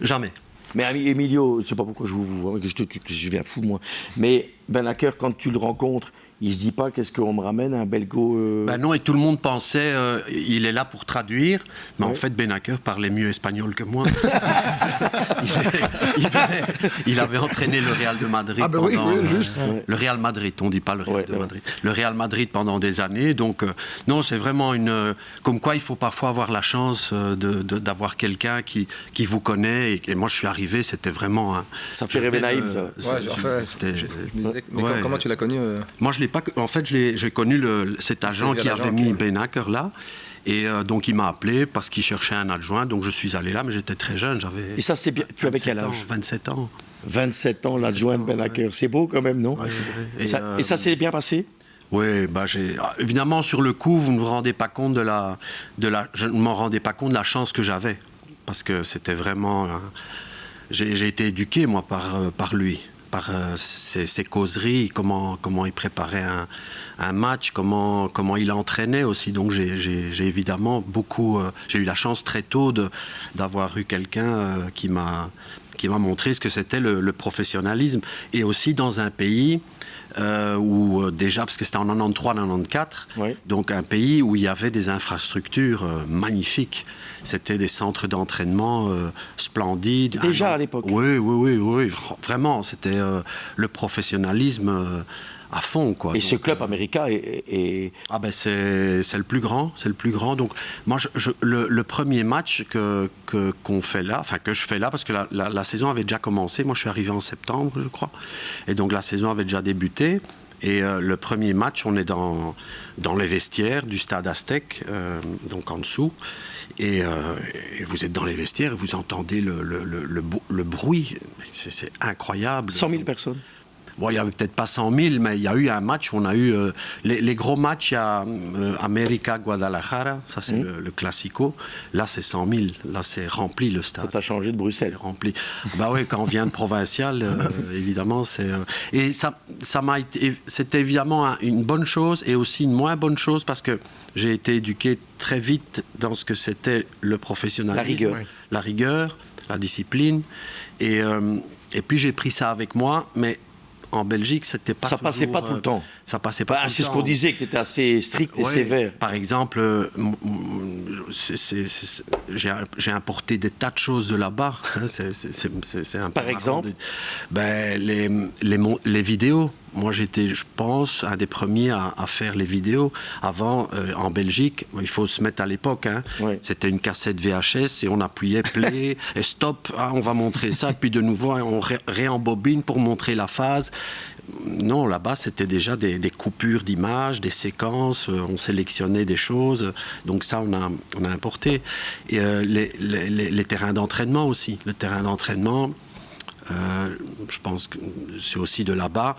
Jamais. Mais Emilio, je ne sais pas pourquoi je vous vois, je viens fou moi. Mais Benaker, quand tu le rencontres, il se dit pas qu'est-ce qu'on me ramène, un belgo Ben non, et tout le monde pensait il est là pour traduire, mais en fait Benaker parlait mieux espagnol que moi. il avait entraîné le Real de Madrid le Real Madrid, on dit pas le Real de Madrid. Le Real Madrid pendant des années, donc non, c'est vraiment comme quoi il faut parfois avoir la chance d'avoir quelqu'un qui vous connaît, et moi je suis arrivé, c'était vraiment ça fait rêver Naïm, ça. Comment tu l'as connu Moi je l'ai pas, en fait j'ai connu cet agent qui avait mis Benaker là. Et donc il m'a appelé parce qu'il cherchait un adjoint, donc je suis allé là, mais j'étais très jeune, j'avais... Et ça c'est bien, tu avais quel âge? 27 ans. 27 ans, l'adjoint de Benaker, c'est beau quand même, non? Ouais, et ça s'est bien passé? Oui, bah évidemment sur le coup, vous ne vous rendez pas compte je ne m'en rendais pas compte de la chance que j'avais, parce que c'était vraiment... J'ai été éduqué moi par lui. Par ses causeries, comment il préparait un match, comment il entraînait aussi. Donc j'ai évidemment beaucoup... j'ai eu la chance très tôt d'avoir eu quelqu'un qui m'a montré ce que c'était le professionnalisme. Et aussi dans un pays où déjà, parce que c'était en 93-94, donc un pays où il y avait des infrastructures magnifiques. C'était des centres d'entraînement splendides. Déjà à l'époque? Oui, vraiment, c'était le professionnalisme à fond, quoi. Et donc, ce club américain est... Ah ben c'est le plus grand, Donc moi, le premier match qu'on fait là, enfin que je fais là, parce que la saison avait déjà commencé. Moi, je suis arrivé en septembre, je crois, et donc la saison avait déjà débuté. Et le premier match, on est dans les vestiaires du stade Aztec, donc en dessous. Et vous êtes dans les vestiaires et vous entendez le bruit. C'est incroyable. 100 000 personnes. Bon, il n'y avait peut-être pas 100 000, mais il y a eu un match où on a eu... les gros matchs, il y a América-Guadalajara, ça c'est le classico. Là, c'est 100 000. Là, c'est rempli le stade. Ça a changé de Bruxelles. Rempli. Bah oui, quand on vient de Provincial, évidemment, c'est... Et c'était évidemment une bonne chose et aussi une moins bonne chose, parce que j'ai été éduqué très vite dans ce que c'était le professionnalisme. La rigueur, la discipline. Et puis j'ai pris ça avec moi, mais... En Belgique, c'était pas ça toujours, passait pas tout le temps. Ça passait pas tout le temps. C'est ce qu'on disait, que tu étais assez strict et sévère. Par exemple, j'ai importé des tas de choses de là-bas. C'est un Par exemple les vidéos. Moi, j'étais, je pense, un des premiers à faire les vidéos. Avant, en Belgique, il faut se mettre à l'époque, c'était une cassette VHS et on appuyait play et stop, on va montrer ça, puis de nouveau, on réembobine pour montrer la phase. Non, là-bas, c'était déjà des coupures d'images, des séquences, on sélectionnait des choses. Donc ça, on a importé. Et les terrains d'entraînement aussi. Le terrain d'entraînement... je pense que c'est aussi de là-bas,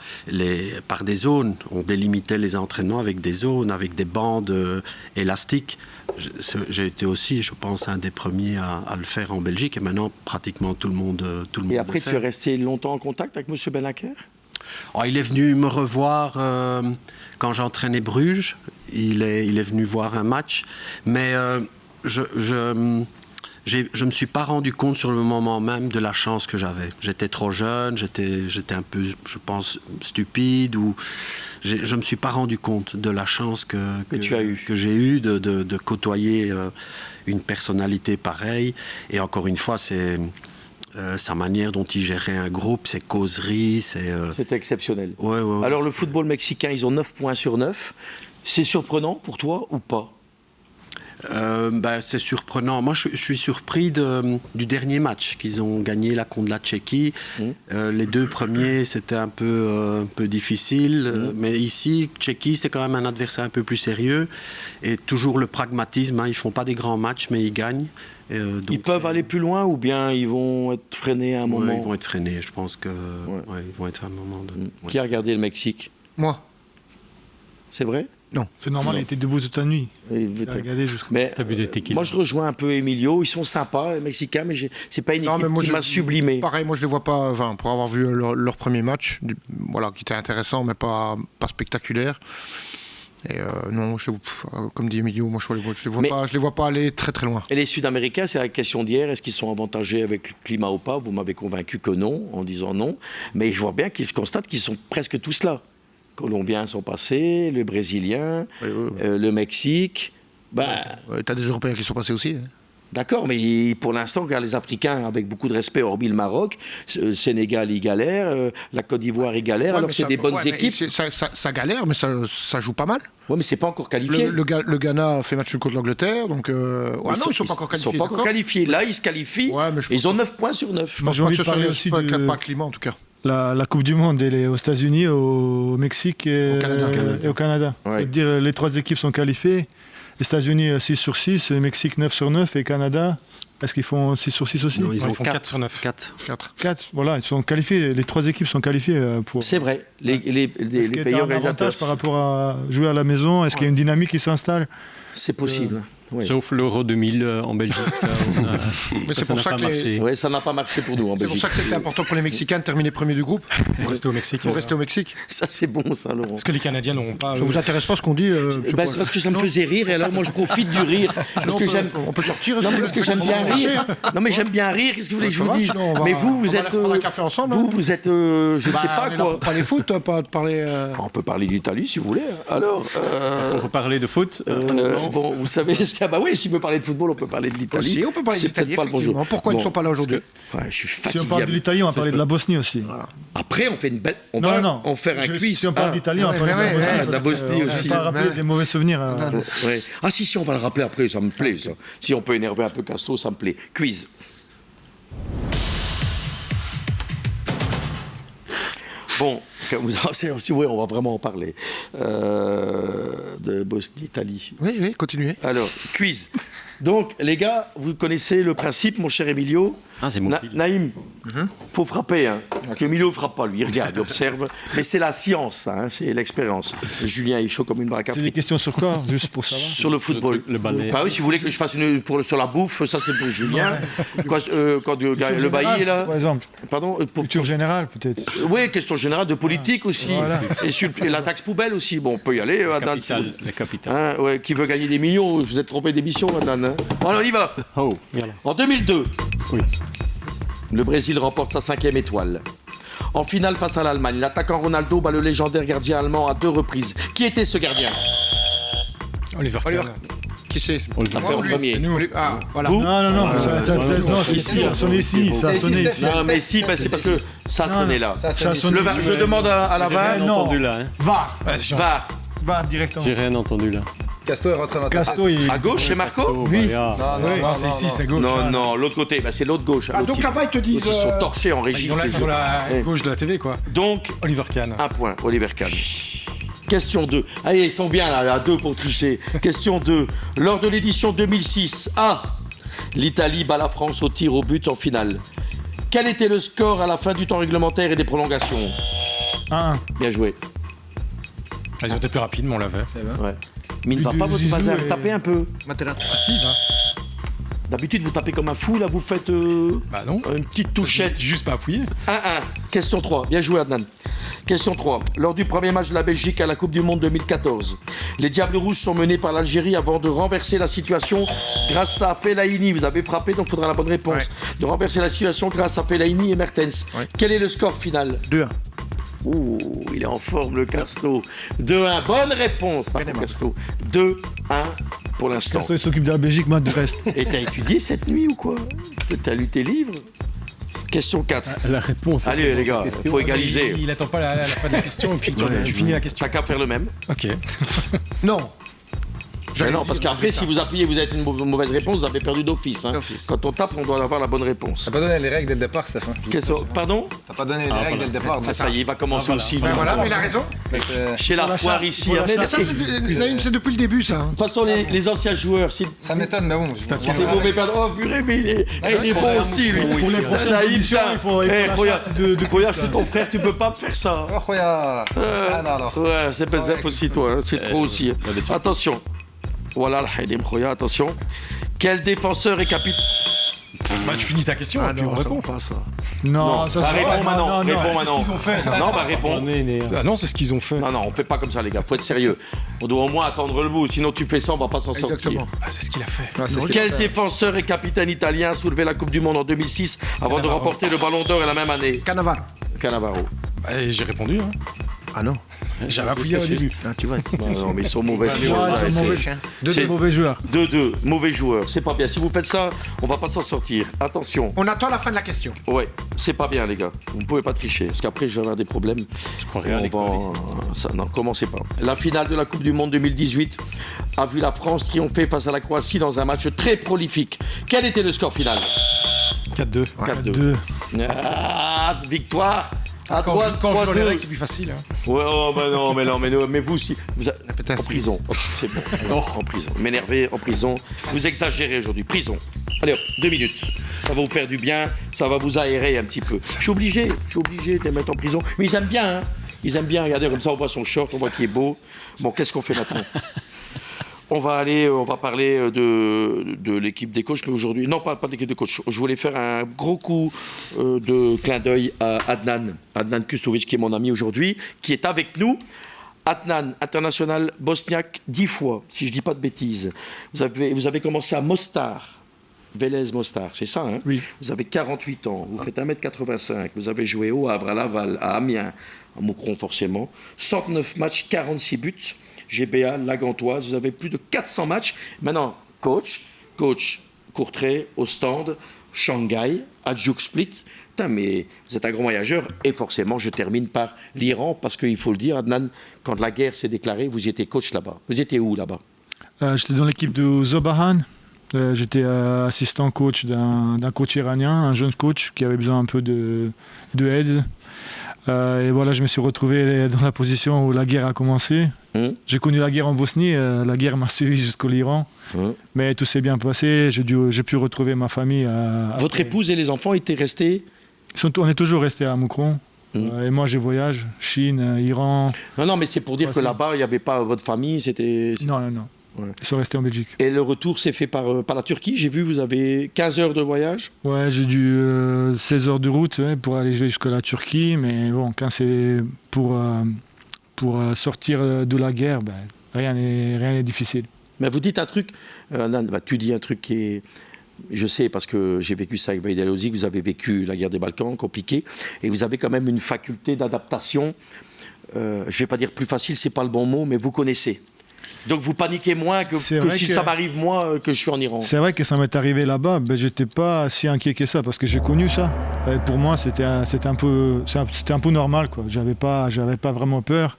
par des zones. On délimitait les entraînements avec des zones, avec des bandes élastiques. J'ai été aussi, je pense, un des premiers à le faire en Belgique, et maintenant, pratiquement tout le monde Et après, tu es resté longtemps en contact avec M. Benaker? Il est venu me revoir quand j'entraînais Bruges. Il est venu voir un match, mais je me suis pas rendu compte sur le moment même de la chance que j'avais. J'étais trop jeune, j'étais un peu, je pense, stupide, ou je me suis pas rendu compte de la chance que j'ai eue de côtoyer une personnalité pareille. Et encore une fois, sa manière dont il gérait un groupe, ses causeries, C'était exceptionnel. Ouais, alors le football mexicain, ils ont 9 points sur 9. C'est surprenant pour toi ou pas? C'est surprenant. Moi, je suis surpris du dernier match qu'ils ont gagné là contre la Tchéquie. Les 2 premiers, c'était un peu difficile. Mais ici, Tchéquie, c'est quand même un adversaire un peu plus sérieux. Et toujours le pragmatisme. Ils ne font pas des grands matchs, mais ils gagnent. Donc ils peuvent aller plus loin ou bien ils vont être freinés à un moment? Ils vont être freinés. Je pense qu'ils vont être à un moment. Qui a regardé le Mexique? Moi. C'est vrai? Non, c'est normal, il était debout toute la nuit. Mais moi, je rejoins un peu Emilio. Ils sont sympas, les Mexicains, mais c'est pas une équipe qui m'a sublimé. Pareil, moi, je les vois pas. Enfin, pour avoir vu leur premier match, qui était intéressant, mais pas spectaculaire. Et non, comme dit Emilio, moi, je les vois pas aller très très loin. Et les Sud-Américains, c'est la question d'hier. Est-ce qu'ils sont avantagés avec le climat ou pas? Vous m'avez convaincu que non, en disant non. Mais je vois bien je constate qu'ils sont presque tous là. Colombiens sont passés, le Brésilien, le Mexique. Tu as des Européens qui sont passés aussi. Hein. D'accord, mais pour l'instant, regarde les Africains avec beaucoup de respect, hormis le Maroc. Le Sénégal, il galère. La Côte d'Ivoire, il galère. Alors que c'est des bonnes équipes. Ça galère, mais ça joue pas mal. Oui, mais c'est pas encore qualifié. Le Ghana a fait match contre l'Angleterre. Donc, non, ils sont pas encore qualifiés. Ils sont pas encore qualifiés. Là, ils se qualifient. Ils ont 9 points sur 9. Je pense que ce aussi pas le climat, en tout cas. La Coupe du Monde, elle est aux États-Unis, au Mexique et au Canada. Ouais. Dire, les 3 équipes sont qualifiées. Les États-Unis 6 sur 6, le Mexique 9 sur 9 et Canada, est-ce qu'ils font 6 sur 6 aussi? Non, ils font 4 sur 9. 4, voilà, ils sont qualifiés. Les 3 équipes sont qualifiées pour. C'est vrai. Les pays organisateurs. Par rapport à jouer à la maison, est-ce qu'il y a une dynamique qui s'installe? C'est possible. Oui. Sauf l'Euro 2000 en Belgique. Ça n'a pas marché. Oui, ça n'a pas marché pour nous en Belgique. C'est pour ça que c'était important pour les Mexicains de terminer premier du groupe. Pour rester au Mexique. Ça, c'est bon, ça, Laurent. Parce que les Canadiens n'auront pas. Ça vous intéresse pas ce qu'on dit c'est parce que ça me faisait rire et alors moi je profite du rire. Parce que j'aime. On peut sortir. Non, mais parce que j'aime bien rire. Non, mais j'aime bien rire. Qu'est-ce que vous voulez que je vous dise? Mais vous êtes. On va prendre un café ensemble. Vous êtes. Je ne sais pas quoi. Pour parler foot, pas de parler. On peut parler d'Italie si vous voulez. Alors. Pour parler de foot. Bon, vous savez ce qu'il y a. Bah oui, si vous parlez de football, on peut parler de l'Italie. Aussi, on peut parler d'Italie, effectivement. Pourquoi ils ne sont pas là aujourd'hui? Je suis fatigué. Si on parle de l'Italie, on va parler de la Bosnie aussi. Voilà. Après, on fait une belle. On va faire un quiz. Si on parle d'Italie, on va parler de la Bosnie aussi. On va pas rappeler des mauvais souvenirs. Ah si, on va le rappeler après, ça me plaît ça. Si on peut énerver un peu Castro, ça me plaît. Quiz. Bon, on va vraiment en parler de Bosnie-Italie. Oui, continuez. Alors, quiz. Donc, les gars, vous connaissez le principe, mon cher Emilio. C'est mon Naïm, faut frapper. Hein. Okay. Emilio ne frappe pas, lui, il regarde, il observe. Mais c'est la science, hein, c'est l'expérience. Julien est chaud comme une baraque à frites. C'est des questions sur quoi, juste pour savoir? Sur le football. Le balai. Bah oui, si vous voulez que je fasse sur la bouffe, ça c'est pour Julien. Quand le bailli est là. Par exemple. Pardon. Culture générale, peut-être. Oui, question générale de politique aussi. Voilà. Et la taxe poubelle aussi. Bon, on peut y aller. La capitale. Hein, qui veut gagner des millions. Vous êtes trompé d'émission, Adnan. Hein. Bon, alors on y va. En 2002. Oui. Le Brésil remporte sa 5e étoile. En finale face à l'Allemagne, l'attaquant Ronaldo bat le légendaire gardien allemand à 2 reprises. Qui était ce gardien? Oliver Kahn. Qui c'est? On en premier. Voilà. Vous? Non, c'est ici, ça a sonné ici. Non, mais si, c'est parce que ça sonnait là. Je demande à la VAR. J'ai rien entendu là. VAR directement. J'ai rien entendu là. Casto est rentré dans Casto, à gauche, c'est Marco? Oui. Non, c'est ici, c'est gauche. Non, l'autre côté, c'est l'autre gauche. Donc là-bas, ils te disent. Ils sont torchés en régie. Ils ont la gauche de la TV, quoi. Donc, Oliver Kahn. Un point, Oliver Kahn. Question 2. Allez, ils sont bien là, à 2 pour tricher. Question 2. Lors de l'édition 2006, l'Italie bat la France au tir au but en finale. Quel était le score à la fin du temps réglementaire et des prolongations? 1-1. Bien joué. Ils ont été plus rapides, mais on l'avait. Ouais. Mais il ne va pas votre bazar, tapez un peu. Facile, hein. D'habitude, vous tapez comme un fou, là, vous faites une petite touchette. Juste pas appuyer. 1-1. Question 3. Bien joué, Adnan. Question 3. Lors du premier match de la Belgique à la Coupe du Monde 2014, les Diables Rouges sont menés par l'Algérie avant de renverser la situation grâce à Fellaini. Vous avez frappé, donc il faudra la bonne réponse. Ouais. De renverser la situation grâce à Fellaini et Mertens. Ouais. Quel est le score final? 2-1. Ouh, il est en forme, le Casto. 2-1. Bonne réponse, par contre, Casto. 2-1 pour l'instant. Casto, il s'occupe de la Belgique, moi, du reste. Et t'as étudié cette nuit ou quoi? T'as lu tes livres? Question 4. La réponse. Allez les gars, il faut égaliser. Il attend pas la fin de la question et puis tu finis la question. T'as qu'à faire le même. Ok. Non. Mais non, parce qu'après, si vous appuyez, vous avez une mauvaise réponse, vous avez perdu d'office. Hein. Quand on tape, on doit avoir la bonne réponse. T'as pas donné les règles dès le départ, Stéphane. Pardon? T'as pas donné les règles dès le départ. Ça y est, il va commencer aussi. Ben voilà, mais il a raison. Chez la foire ici. Mais ça, c'est depuis le début, ça. De toute façon, les anciens joueurs, Ça m'étonne, mais bon. les mauvais perdants. Oh purée, mais il est bon aussi, lui. Pour les prochaines émissions, il faut la charte de Regarde, c'est ton frère, tu peux pas me faire ça. Oh, regarde. Alors. Ouais, c'est Bezef aussi, toi. C'est trop aussi. Attention. Voilà le Haïdim Khoya, attention. Quel défenseur est capitaine? Bah, tu finis ta question et puis on répond. Pas ça. Non, ça Réponds maintenant. Réponds C'est ce maintenant. qu'ils ont fait. Non, bah réponds. Ah non, c'est ce qu'ils ont fait. Non, on fait pas comme ça, les gars. Faut être sérieux. On doit au moins attendre le bout. Sinon, tu fais ça, on va pas s'en sortir. Exactement. Ah, c'est ce qu'il a fait. Quel défenseur et capitaine italien a soulevé la Coupe du Monde en 2006 avant de remporter le Ballon d'Or la même année? Cannavaro. Cannavaro. Bah, j'ai répondu. Hein. Ah non. J'avais appuyé au début. Ah, tu vois. Non, mais ils sont mauvais joueurs. Deux mauvais joueurs. 2-2, mauvais joueurs. C'est pas bien. Si vous faites ça, on va pas s'en sortir. Attention. On attend la fin de la question. Ouais, c'est pas bien, les gars. Vous pouvez pas tricher, parce qu'après, je vais avoir des problèmes. Je crois rien à l'école ici. Non, commencez pas. La finale de la Coupe du Monde 2018 a vu la France triompher face à la Croatie dans un match très prolifique. Quel était le score final? 4-2. 4-2. Ah, victoire. À Quand droite, je joue les 3-2. règles, c'est plus facile. Hein. Ouais, oh, bah non, mais vous aussi. En prison. Oh, c'est bon. En prison. M'énerver, en prison. Vous exagérez aujourd'hui. Prison. Allez hop, 2 minutes. Ça va vous faire du bien, ça va vous aérer un petit peu. Je suis obligé de les mettre en prison. Mais ils aiment bien, hein. Ils aiment bien. Regardez, comme ça, on voit son short, on voit qu'il est beau. Bon, qu'est-ce qu'on fait maintenant? On va parler de l'équipe des coachs, mais aujourd'hui, non, pas de l'équipe de coachs. Je voulais faire un gros coup de clin d'œil à Adnan Kustovic, qui est mon ami aujourd'hui, qui est avec nous. Adnan, international bosniaque 10 fois, si je ne dis pas de bêtises. Vous avez commencé à Mostar, Vélez Mostar, c'est ça, hein? Oui. Vous avez 48 ans, vous faites 1m85, vous avez joué au Havre, à Laval, à Amiens, à Moucron forcément, 109 matchs, 46 buts. GBA, la Gantoise, vous avez plus de 400 matchs. Maintenant, coach Courtrai, Ostende, Shanghai, Hajduk Split. Putain, mais vous êtes un grand voyageur. Et forcément, je termine par l'Iran, parce qu'il faut le dire, Adnan, quand la guerre s'est déclarée, vous étiez coach là-bas. Vous étiez où là-bas? J'étais dans l'équipe de Zobahan. J'étais assistant coach d'un coach iranien, un jeune coach qui avait besoin un peu de aide. Et voilà, je me suis retrouvé dans la position où la guerre a commencé. J'ai connu la guerre en Bosnie, la guerre m'a suivi jusqu'au Iran. Mais tout s'est bien passé, j'ai pu retrouver ma famille. Votre épouse et les enfants étaient restés? On est toujours restés à Moucron. Et moi, je voyage, Chine, Iran. Non, mais c'est pour dire que là-bas, il n'y avait pas votre famille, c'était... Non. Ouais. Ils sont restés en Belgique. Et le retour s'est fait par la Turquie. J'ai vu, vous avez 15 heures de voyage. Ouais, j'ai dû 16 heures de route pour aller jusqu'à la Turquie. Mais bon, quand c'est pour sortir de la guerre, rien n'est difficile. Mais vous dites un truc, tu dis un truc qui est... Je sais, parce que j'ai vécu ça avec Vaïd Lozic, vous avez vécu la guerre des Balkans, compliquée, et vous avez quand même une faculté d'adaptation. Je ne vais pas dire plus facile, c'est pas le bon mot, mais vous connaissez. Donc vous paniquez moins que si ça m'arrive moi que je suis en Iran. C'est vrai que ça m'est arrivé là-bas, j'étais pas si inquiet que ça parce que j'ai connu ça. Et pour moi c'était un peu normal quoi. J'avais pas vraiment peur.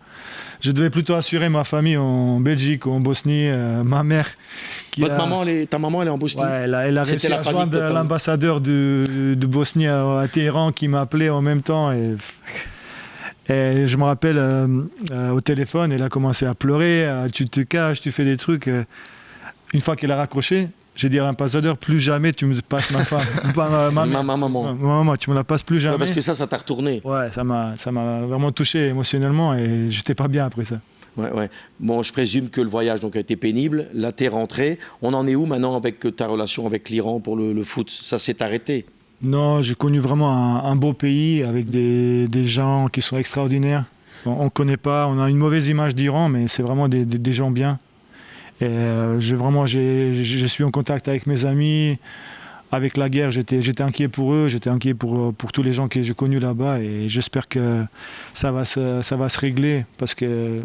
Je devais plutôt assurer ma famille en Belgique ou en Bosnie. Ma mère. Ta maman elle est en Bosnie. Ouais, elle a réussi à joindre l'ambassadeur de Bosnie à Téhéran qui m'a appelé en même temps et je me rappelle au téléphone, elle a commencé à pleurer, tu te caches, tu fais des trucs. Une fois qu'elle a raccroché, j'ai dit à l'ambassadeur, plus jamais tu me passes ma femme. Ma maman, tu me la passes plus jamais. Ouais, parce que ça t'a retourné. Ouais, ça m'a vraiment touché émotionnellement et j'étais pas bien après ça. Ouais. Bon, je présume que le voyage donc, a été pénible. Là, t'es rentré. On en est où maintenant avec ta relation avec l'Iran pour le foot? Ça s'est arrêté? Non, j'ai connu vraiment un beau pays avec des gens qui sont extraordinaires. On ne connaît pas, on a une mauvaise image d'Iran, mais c'est vraiment des gens bien. Et je suis en contact avec mes amis. Avec la guerre, j'étais inquiet pour eux, j'étais inquiet pour tous les gens que j'ai connus là-bas. Et j'espère que ça va se régler parce que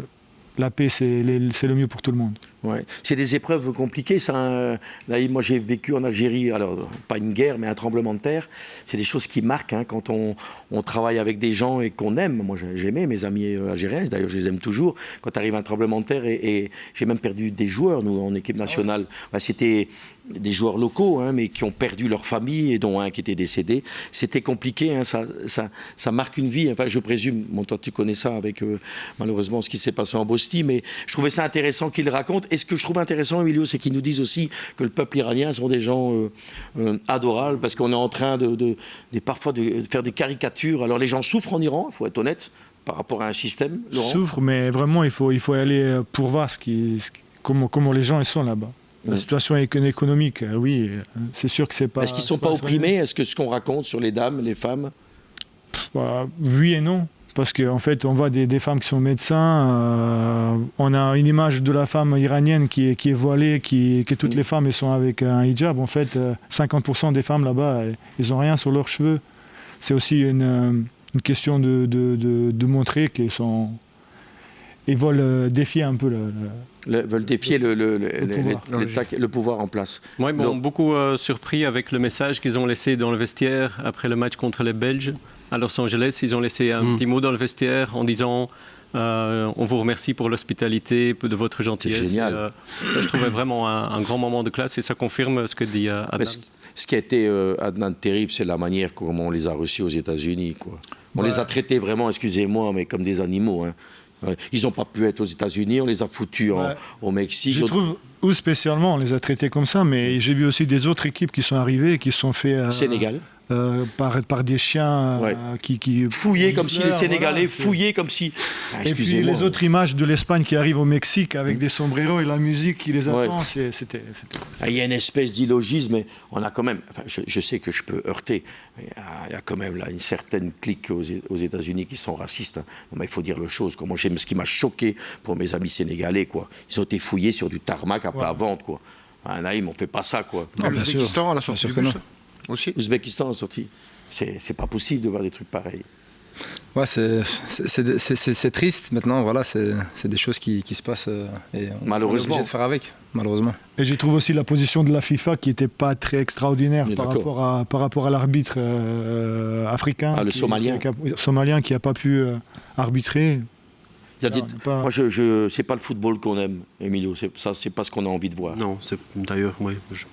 la paix, c'est le mieux pour tout le monde. Ouais. C'est des épreuves compliquées, ça. Là, moi, j'ai vécu en Algérie, alors pas une guerre, mais un tremblement de terre. C'est des choses qui marquent quand on travaille avec des gens et qu'on aime. Moi, j'aimais mes amis algériens, d'ailleurs, je les aime toujours. Quand arrive un tremblement de terre, et j'ai même perdu des joueurs, nous, en équipe nationale. C'était des joueurs locaux, mais qui ont perdu leur famille et dont un qui était décédé. C'était compliqué, ça marque une vie. Enfin, je présume, toi tu connais ça avec malheureusement ce qui s'est passé en Bosnie, mais je trouvais ça intéressant qu'ils racontent. Et ce que je trouve intéressant, Emilio, c'est qu'ils nous disent aussi que le peuple iranien sont des gens adorables, parce qu'on est en train parfois de faire des caricatures. Alors les gens souffrent en Iran, il faut être honnête, par rapport à un système. Laurent. Souffrent, mais vraiment il faut y aller pour voir comment les gens ils sont là-bas. La situation économique, oui, c'est sûr que c'est pas... Est-ce qu'ils ne sont pas opprimés? Est-ce que ce qu'on raconte sur les dames, les femmes? Oui et non. Parce qu'en fait, on voit des femmes qui sont médecins. On a une image de la femme iranienne qui est voilée, que toutes les femmes elles sont avec un hijab. En fait, 50% des femmes là-bas, ils n'ont rien sur leurs cheveux. C'est aussi une question de montrer qu'ils sont... Ils veulent défier un peu veulent défier le pouvoir en place. Moi, ils m'ont beaucoup surpris avec le message qu'ils ont laissé dans le vestiaire après le match contre les Belges à Los Angeles. Ils ont laissé un petit mot dans le vestiaire en disant on vous remercie pour l'hospitalité, de votre gentillesse. C'est génial. Ça, je trouvais vraiment un grand moment de classe et ça confirme ce que dit Adnan. Ce qui a été Adnan terrible, c'est la manière comment on les a reçus aux États-Unis. On les a traités vraiment, excusez-moi, mais comme des animaux. Ils n'ont pas pu être aux États-Unis, on les a foutus au Mexique. Je trouve, ou spécialement, on les a traités comme ça, mais j'ai vu aussi des autres équipes qui sont arrivées et qui se sont fait... Sénégal. Par des chiens qui fouillés comme si les Sénégalais fouillaient comme si... et puis les autres images de l'Espagne qui arrivent au Mexique avec des sombreros et la musique qui les attend, c'était... Il y a une espèce d'illogisme, mais on a quand même... Enfin, je sais que je peux heurter, mais il y a quand même là une certaine clique aux États-Unis qui sont racistes. Non, mais il faut dire le chose. Moi, ce qui m'a choqué pour mes amis sénégalais, ils ont été fouillés sur du tarmac à plat ventre. Naïm, on ne fait pas ça. L'Ouzbékistan, à la sortie du bus. Aussi. L'Ouzbékistan a sorti. C'est pas possible de voir des trucs pareils. Ouais, c'est triste maintenant. Voilà, c'est des choses qui se passent et malheureusement. On est obligé de faire avec, malheureusement. Et j'y trouve aussi la position de la FIFA qui n'était pas très extraordinaire par rapport à l'arbitre africain. Le Somalien qui n'a pas pu arbitrer. Moi, c'est pas le football qu'on aime, Emilio. C'est pas ce qu'on a envie de voir. Non, d'ailleurs,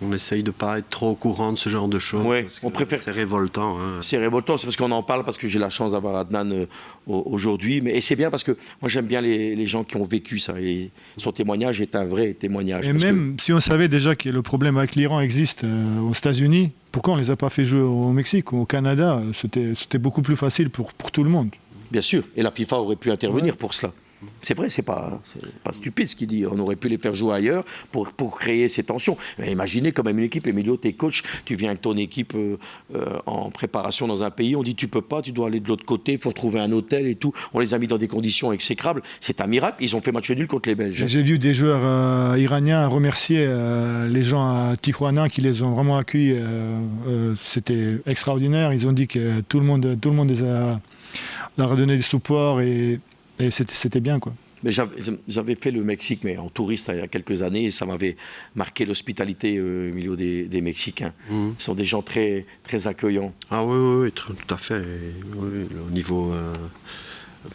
on essaye de pas être trop au courant de ce genre de choses. Ouais, on préfère. C'est révoltant. C'est révoltant, c'est parce qu'on en parle, parce que j'ai la chance d'avoir Adnan aujourd'hui. Et c'est bien parce que moi, j'aime bien les gens qui ont vécu ça. Et son témoignage est un vrai témoignage. Et même si on savait déjà que le problème avec l'Iran existe aux États-Unis, pourquoi on les a pas fait jouer au Mexique ou au Canada? C'était beaucoup plus facile pour tout le monde. Bien sûr, et la FIFA aurait pu intervenir pour cela. C'est vrai, c'est pas stupide ce qu'il dit. On aurait pu les faire jouer ailleurs pour créer ces tensions. Mais imaginez quand même une équipe, Emilio, t'es coach, tu viens avec ton équipe en préparation dans un pays, on dit tu peux pas, tu dois aller de l'autre côté, il faut trouver un hôtel et tout. On les a mis dans des conditions exécrables. C'est un miracle. Ils ont fait match nul contre les Belges. J'ai vu des joueurs iraniens remercier les gens à Tijuana qui les ont vraiment accueillis. C'était extraordinaire. Ils ont dit que tout le monde leur a donné du support et c'était bien, quoi. Mais j'avais fait le Mexique, mais en touriste il y a quelques années, et ça m'avait marqué l'hospitalité au milieu des Mexicains. Ce sont des gens très, très accueillants. Ah oui, tout à fait. Oui, au niveau...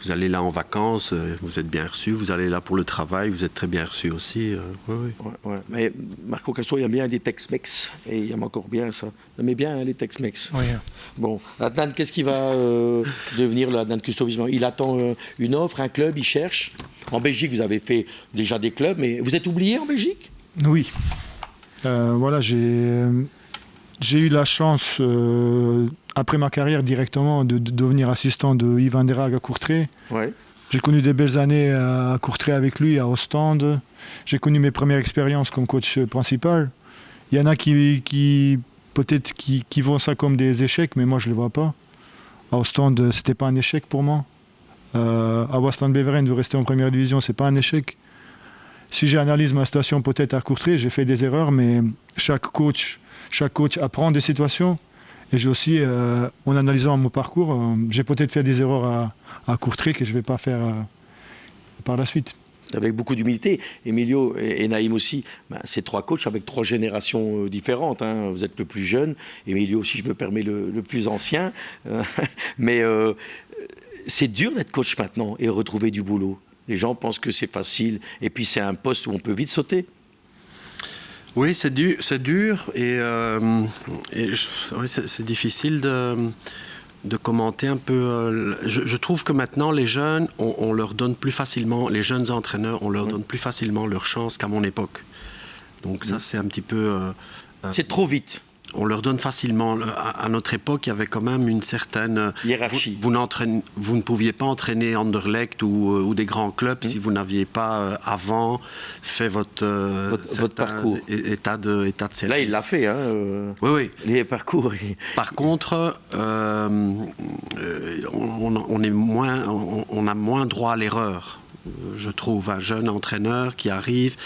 vous allez là en vacances, vous êtes bien reçus. Vous allez là pour le travail, vous êtes très bien reçus aussi. Oui. Ouais. Mais Marco Castro, il aime bien des Tex-Mex. Et il aime encore bien ça. Il aimait bien les Tex-Mex. Oui. Bon, Adnan, qu'est-ce qui va devenir le Adnan Kustovic? Il attend une offre, un club, il cherche. En Belgique, vous avez fait déjà des clubs, mais vous êtes oublié en Belgique? Oui. Voilà, j'ai eu la chance... après ma carrière directement de devenir assistant de Yves Van der Haag à Courtrai. Ouais. J'ai connu des belles années à Courtrai avec lui, à Ostende. J'ai connu mes premières expériences comme coach principal. Il y en a qui peut-être qui voient ça comme des échecs, mais moi je ne les vois pas. À Ostende, ce n'était pas un échec pour moi. À Westland-Beveren, de rester en première division, ce n'est pas un échec. Si j'analyse ma situation peut-être à Courtrai, j'ai fait des erreurs, mais chaque coach apprend des situations. Et j'ai aussi, en analysant mon parcours, j'ai peut-être fait des erreurs à Courtrai que je ne vais pas faire par la suite. avec beaucoup d'humilité. Emilio et Naïm aussi, c'est 3 coachs avec 3 générations différentes. Hein. Vous êtes le plus jeune, Emilio aussi, je me permets, le plus ancien. Mais c'est dur d'être coach maintenant et retrouver du boulot. Les gens pensent que c'est facile et puis c'est un poste où on peut vite sauter. Oui, c'est dur et c'est difficile de commenter un peu. Je trouve que maintenant, les jeunes, on leur donne plus facilement, les jeunes entraîneurs, on leur donne plus facilement leur chance qu'à mon époque. Donc ça, c'est un petit peu... c'est trop vite. On leur donne facilement. À notre époque, il y avait quand même une certaine hiérarchie. Vous ne pouviez pas entraîner Anderlecht ou des grands clubs si vous n'aviez pas avant fait votre parcours, état de service. Là, il l'a fait. Hein, oui. Les parcours. Par contre, on a moins droit à l'erreur. Je trouve un jeune entraîneur qui arrive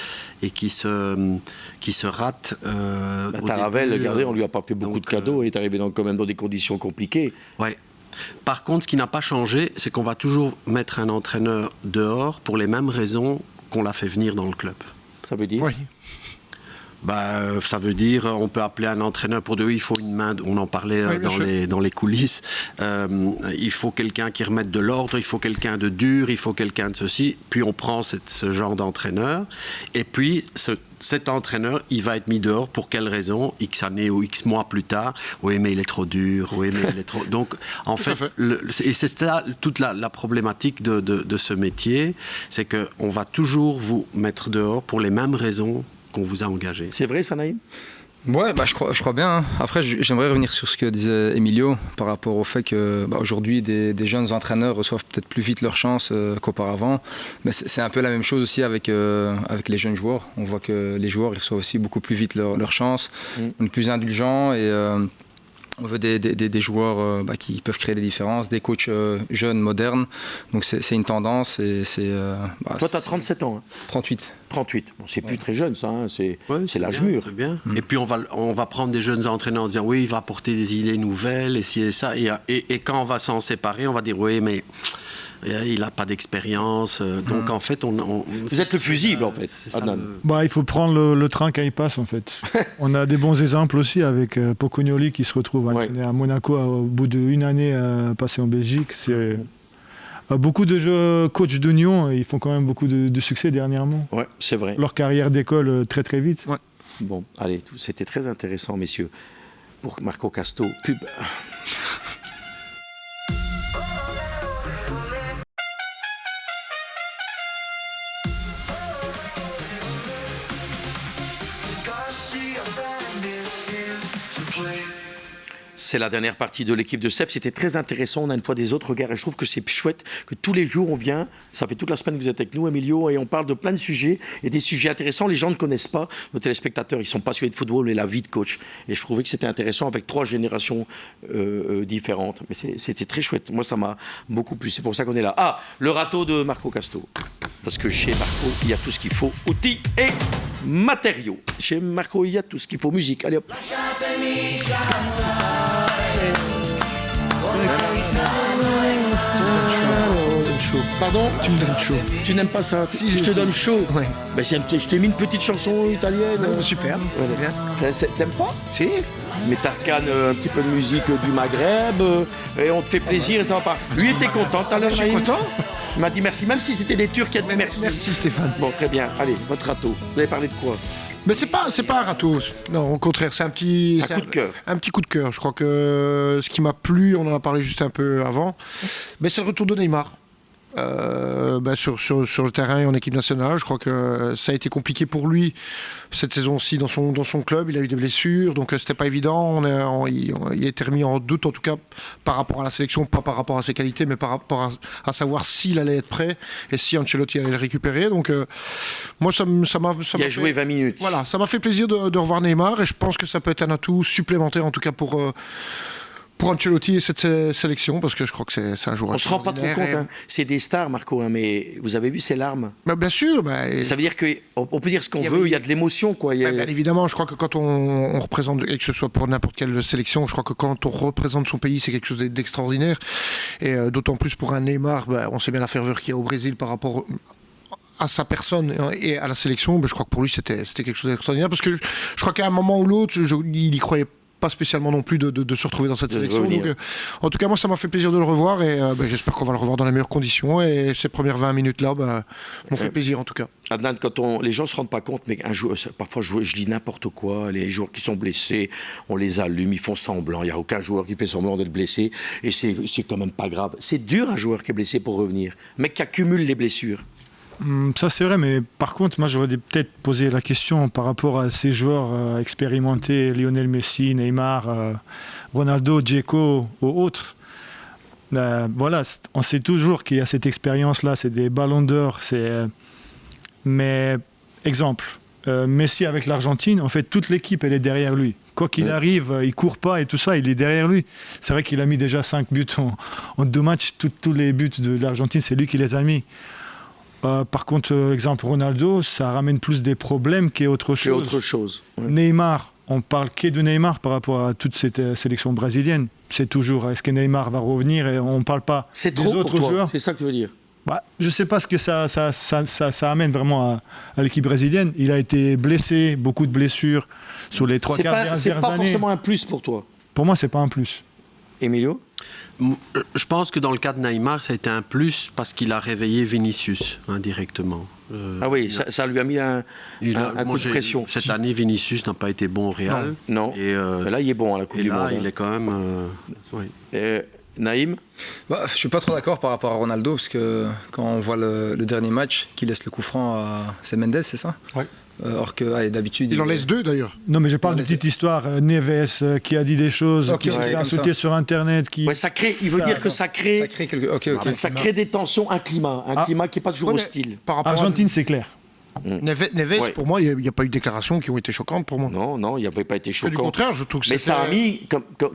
et qui se rate. Taravel, regardez, on lui a pas fait beaucoup de cadeaux. Il est arrivé quand même dans des conditions compliquées. Ouais. Par contre, ce qui n'a pas changé, c'est qu'on va toujours mettre un entraîneur dehors pour les mêmes raisons qu'on l'a fait venir dans le club. Ça veut dire ? Oui. Ça veut dire, on peut appeler un entraîneur pour il faut une main, on en parlait dans les coulisses, il faut quelqu'un qui remette de l'ordre, il faut quelqu'un de dur, il faut quelqu'un de ceci, puis on prend ce genre d'entraîneur, et puis cet entraîneur, il va être mis dehors pour quelle raison, X années ou X mois plus tard, oui mais il est trop dur, oui mais il est trop... Donc en fait. Et c'est ça toute la problématique de ce métier, c'est qu'on va toujours vous mettre dehors pour les mêmes raisons qu'on vous a engagé. C'est vrai ça, Naïm ? Ouais, je crois bien. Hein. Après, j'aimerais revenir sur ce que disait Emilio par rapport au fait que aujourd'hui, des jeunes entraîneurs reçoivent peut-être plus vite leur chance qu'auparavant. Mais c'est un peu la même chose aussi avec les jeunes joueurs. On voit que les joueurs ils reçoivent aussi beaucoup plus vite leur chance. On est plus indulgents et on veut des joueurs qui peuvent créer des différences, des coachs jeunes, modernes. Donc c'est une tendance. Et toi, tu as 37 ans. Hein. 38. 38. Bon, c'est plus très jeune, ça. Hein. C'est l'âge mûr. C'est bien. Et puis, on va prendre des jeunes entraîneurs en disant oui, il va apporter des idées nouvelles, et ci et ça. Et quand on va s'en séparer, on va dire oui, mais il n'a pas d'expérience. Donc, en fait, vous êtes le fusible, en fait. Il faut prendre le train quand il passe, en fait. On a des bons exemples aussi avec Pocognoli qui se retrouve à Monaco au bout d'une année passée en Belgique. Beaucoup de coachs de Nyon, ils font quand même beaucoup de succès dernièrement. Oui, c'est vrai. Leur carrière décolle très très vite. Ouais. Bon, allez, c'était très intéressant, messieurs. Pour Marco Casto, pub. C'est la dernière partie de l'équipe de CEF. C'était très intéressant. On a une fois des autres regards. Et je trouve que c'est chouette que tous les jours, on vient. Ça fait toute la semaine que vous êtes avec nous, Emilio. Et on parle de plein de sujets. Et des sujets intéressants. Les gens ne connaissent pas. Nos téléspectateurs, ils sont passionnés de football et la vie de coach. Et je trouvais que c'était intéressant avec 3 générations différentes. Mais c'était très chouette. Moi, ça m'a beaucoup plu. C'est pour ça qu'on est là. Ah, le râteau de Marco Casto. Parce que chez Marco, il y a tout ce qu'il faut. Outils et matériaux. Chez Marco, il y a tout ce qu'il faut. Musique. Allez hop. Pardon ? Tu me donnes chaud. Tu n'aimes pas ça ? Si, je te donne chaud. Ouais. Ben, je t'ai mis une petite chanson italienne. Super. Ouais. T'aimes pas ? Si. Mais t'arcanes un petit peu de musique du Maghreb et on te fait plaisir et ça va pas. Lui était content tout à l'heure. Je suis content. Il m'a dit merci, même si c'était des Turcs qui a dit merci. Merci Stéphane. Bon, très bien. Allez, votre râteau. Vous avez parlé de quoi ? Mais c'est pas un râteau. Non, au contraire, c'est un coup de cœur. Un petit coup de cœur. Je crois que ce qui m'a plu, on en a parlé juste un peu avant, mais c'est le retour de Neymar. Sur le terrain et en équipe nationale. Je crois que ça a été compliqué pour lui cette saison-ci dans son club. Il a eu des blessures, donc c'était pas évident. Il a été remis en doute, en tout cas par rapport à la sélection, pas par rapport à ses qualités, mais par rapport à savoir s'il allait être prêt et si Ancelotti allait le récupérer. Donc moi, ça m'a il a joué 20 minutes. Voilà, ça m'a fait plaisir de revoir Neymar et je pense que ça peut être un atout supplémentaire, en tout cas pour Ancelotti et cette sélection, parce que je crois que c'est un joueur. On se rend pas trop compte, hein. C'est des stars, Marco, hein, mais vous avez vu ses larmes. Bien sûr. Ça veut dire qu'on peut dire ce qu'on veut, il y a de l'émotion, quoi. Bien évidemment, je crois que quand on représente, et que ce soit pour n'importe quelle sélection, je crois que quand on représente son pays, c'est quelque chose d'extraordinaire. Et d'autant plus pour un Neymar, on sait bien la ferveur qu'il y a au Brésil par rapport à sa personne et à la sélection, je crois que pour lui c'était quelque chose d'extraordinaire, parce que je crois qu'à un moment ou l'autre, il y croyait pas spécialement non plus de se retrouver dans cette sélection. Donc, en tout cas, moi, ça m'a fait plaisir de le revoir et j'espère qu'on va le revoir dans les meilleures conditions. Et ces premières 20 minutes-là m'ont fait plaisir, en tout cas. Adnan, les gens ne se rendent pas compte, mais un joueur, parfois je dis n'importe quoi, les joueurs qui sont blessés, on les allume, ils font semblant. Il n'y a aucun joueur qui fait semblant d'être blessé et c'est quand même pas grave. C'est dur un joueur qui est blessé pour revenir, mais qui accumule les blessures. Ça c'est vrai, mais par contre, moi j'aurais peut-être posé la question par rapport à ces joueurs expérimentés, Lionel Messi, Neymar, Ronaldo, Dzeko ou autres. Voilà, on sait toujours qu'il y a cette expérience-là, c'est des ballons d'or. Mais, exemple, Messi avec l'Argentine, en fait, toute l'équipe, elle est derrière lui. Quoi qu'il arrive, il court pas et tout ça, il est derrière lui. C'est vrai qu'il a mis déjà 5 buts en 2 matchs. Tous les buts de l'Argentine, c'est lui qui les a mis. Par contre, exemple Ronaldo, ça ramène plus des problèmes qu'autre chose. Neymar, on parle que de Neymar par rapport à toute cette sélection brésilienne. C'est toujours, est-ce que Neymar va revenir et on ne parle pas des autres joueurs. C'est ça que tu veux dire. Je ne sais pas ce que ça amène vraiment à l'équipe brésilienne. Il a été blessé, beaucoup de blessures sur les 3 quarts dernières années. C'est pas forcément un plus pour toi. Pour moi, c'est pas un plus. Emilio ? Je pense que dans le cas de Neymar, ça a été un plus parce qu'il a réveillé Vinicius indirectement. Ah oui, ça lui a mis un coup de pression. Cette année, Vinicius n'a pas été bon au Real. Non. Et là, il est bon à la Coupe du Monde. Il est quand même... Naïm ? Je ne suis pas trop d'accord par rapport à Ronaldo, parce que quand on voit le dernier match, qui laisse le coup franc à... C'est Mendes, c'est ça ? Oui. Or que d'habitude... Il en laisse 2 d'ailleurs. Non, mais je parle de petite histoire. Neves qui a dit des choses, qui s'est fait insulter sur Internet. Ça crée, il veut dire que ça crée... Ça crée des tensions, un climat qui n'est pas toujours hostile. Argentine, c'est clair. Neves, pour moi, il n'y a pas eu de déclarations qui ont été choquantes pour moi. Non, il n'avait pas été choquant. Du contraire, je trouve que mais ça a mis,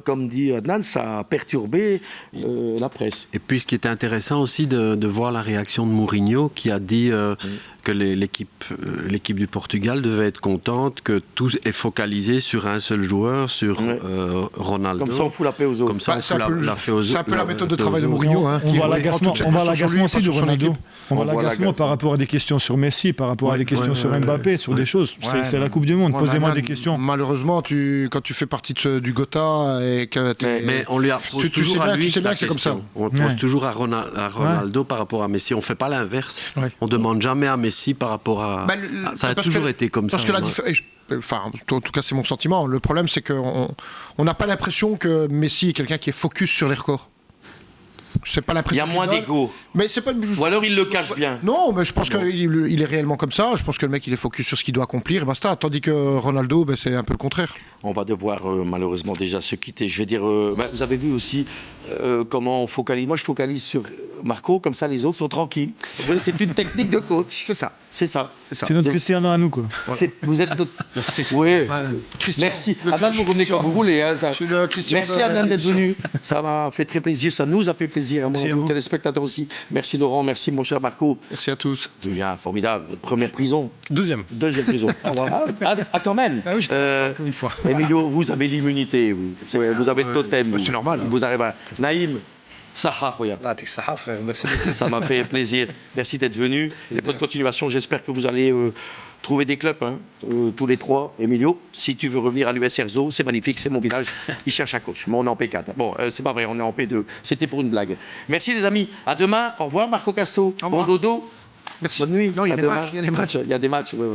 comme dit Adnan, ça a perturbé la presse. Et puis ce qui était intéressant aussi de voir la réaction de Mourinho, qui a dit que l'équipe du Portugal devait être contente que tout est focalisé sur un seul joueur, sur Ronaldo. Comme ça on fout la paix aux autres. Comme ça on fout la paix aux autres. C'est un peu la méthode de travail de Mourinho. On voit l'agacement aussi de Ronaldo. On voit l'agacement par rapport à des questions sur Messi, par rapport à des questions sur Mbappé, sur des choses. C'est la Coupe du Monde. Posez-moi des questions. Malheureusement, quand tu fais partie du Gotha et que mais on lui pose toujours à lui la question. On pose toujours à Ronaldo par rapport à Messi. On ne fait pas l'inverse. On ne demande jamais à Messi par rapport à... ça a toujours été comme ça. En tout cas, c'est mon sentiment. Le problème, c'est qu'on n'a pas l'impression que Messi est quelqu'un qui est focus sur les records. C'est pas l'impression. Il y a moins d'ego. Mais c'est pas. Ou alors il le cache bien. Non, mais je pense qu'il est réellement comme ça. Je pense que le mec, il est focus sur ce qu'il doit accomplir, et basta. Tandis que Ronaldo, c'est un peu le contraire. On va devoir malheureusement déjà se quitter. Je vais dire, vous avez vu aussi comment on focalise. Moi, je focalise sur Marco, comme ça les autres sont tranquilles. C'est une technique de coach. C'est ça. C'est notre Cristiano à nous, quoi. Voilà. Vous êtes notre... Oui. Merci. Adnan, vous revenez quand vous voulez. Hein, ça. Merci Adnan d'être venu. Ça m'a fait très plaisir. Ça nous a fait plaisir. Merci à vous, téléspectateurs aussi. Merci Laurent. Merci mon cher Marco. Merci à tous. Bien, formidable. Votre première prison. Deuxième prison. Quand même. Ah oui, une fois. Emilio, vous avez l'immunité. Vous avez le totem. C'est normal. Vous arrivez à... Naïm. Saha, regarde. Merci. Ça m'a fait plaisir. Merci d'être venu. Et bonne continuation. J'espère que vous allez trouver des clubs, tous les 3. Emilio, si tu veux revenir à l'US Erzo, c'est magnifique, c'est mon village. Ils cherchent un coach. Mais on est en P4. Bon, c'est pas vrai, on est en P2. C'était pour une blague. Merci les amis. À demain. Au revoir Marco Casto. Bon dodo. Merci. Bonne nuit. Non, il y a des matchs. Il y a des matchs. Ouais.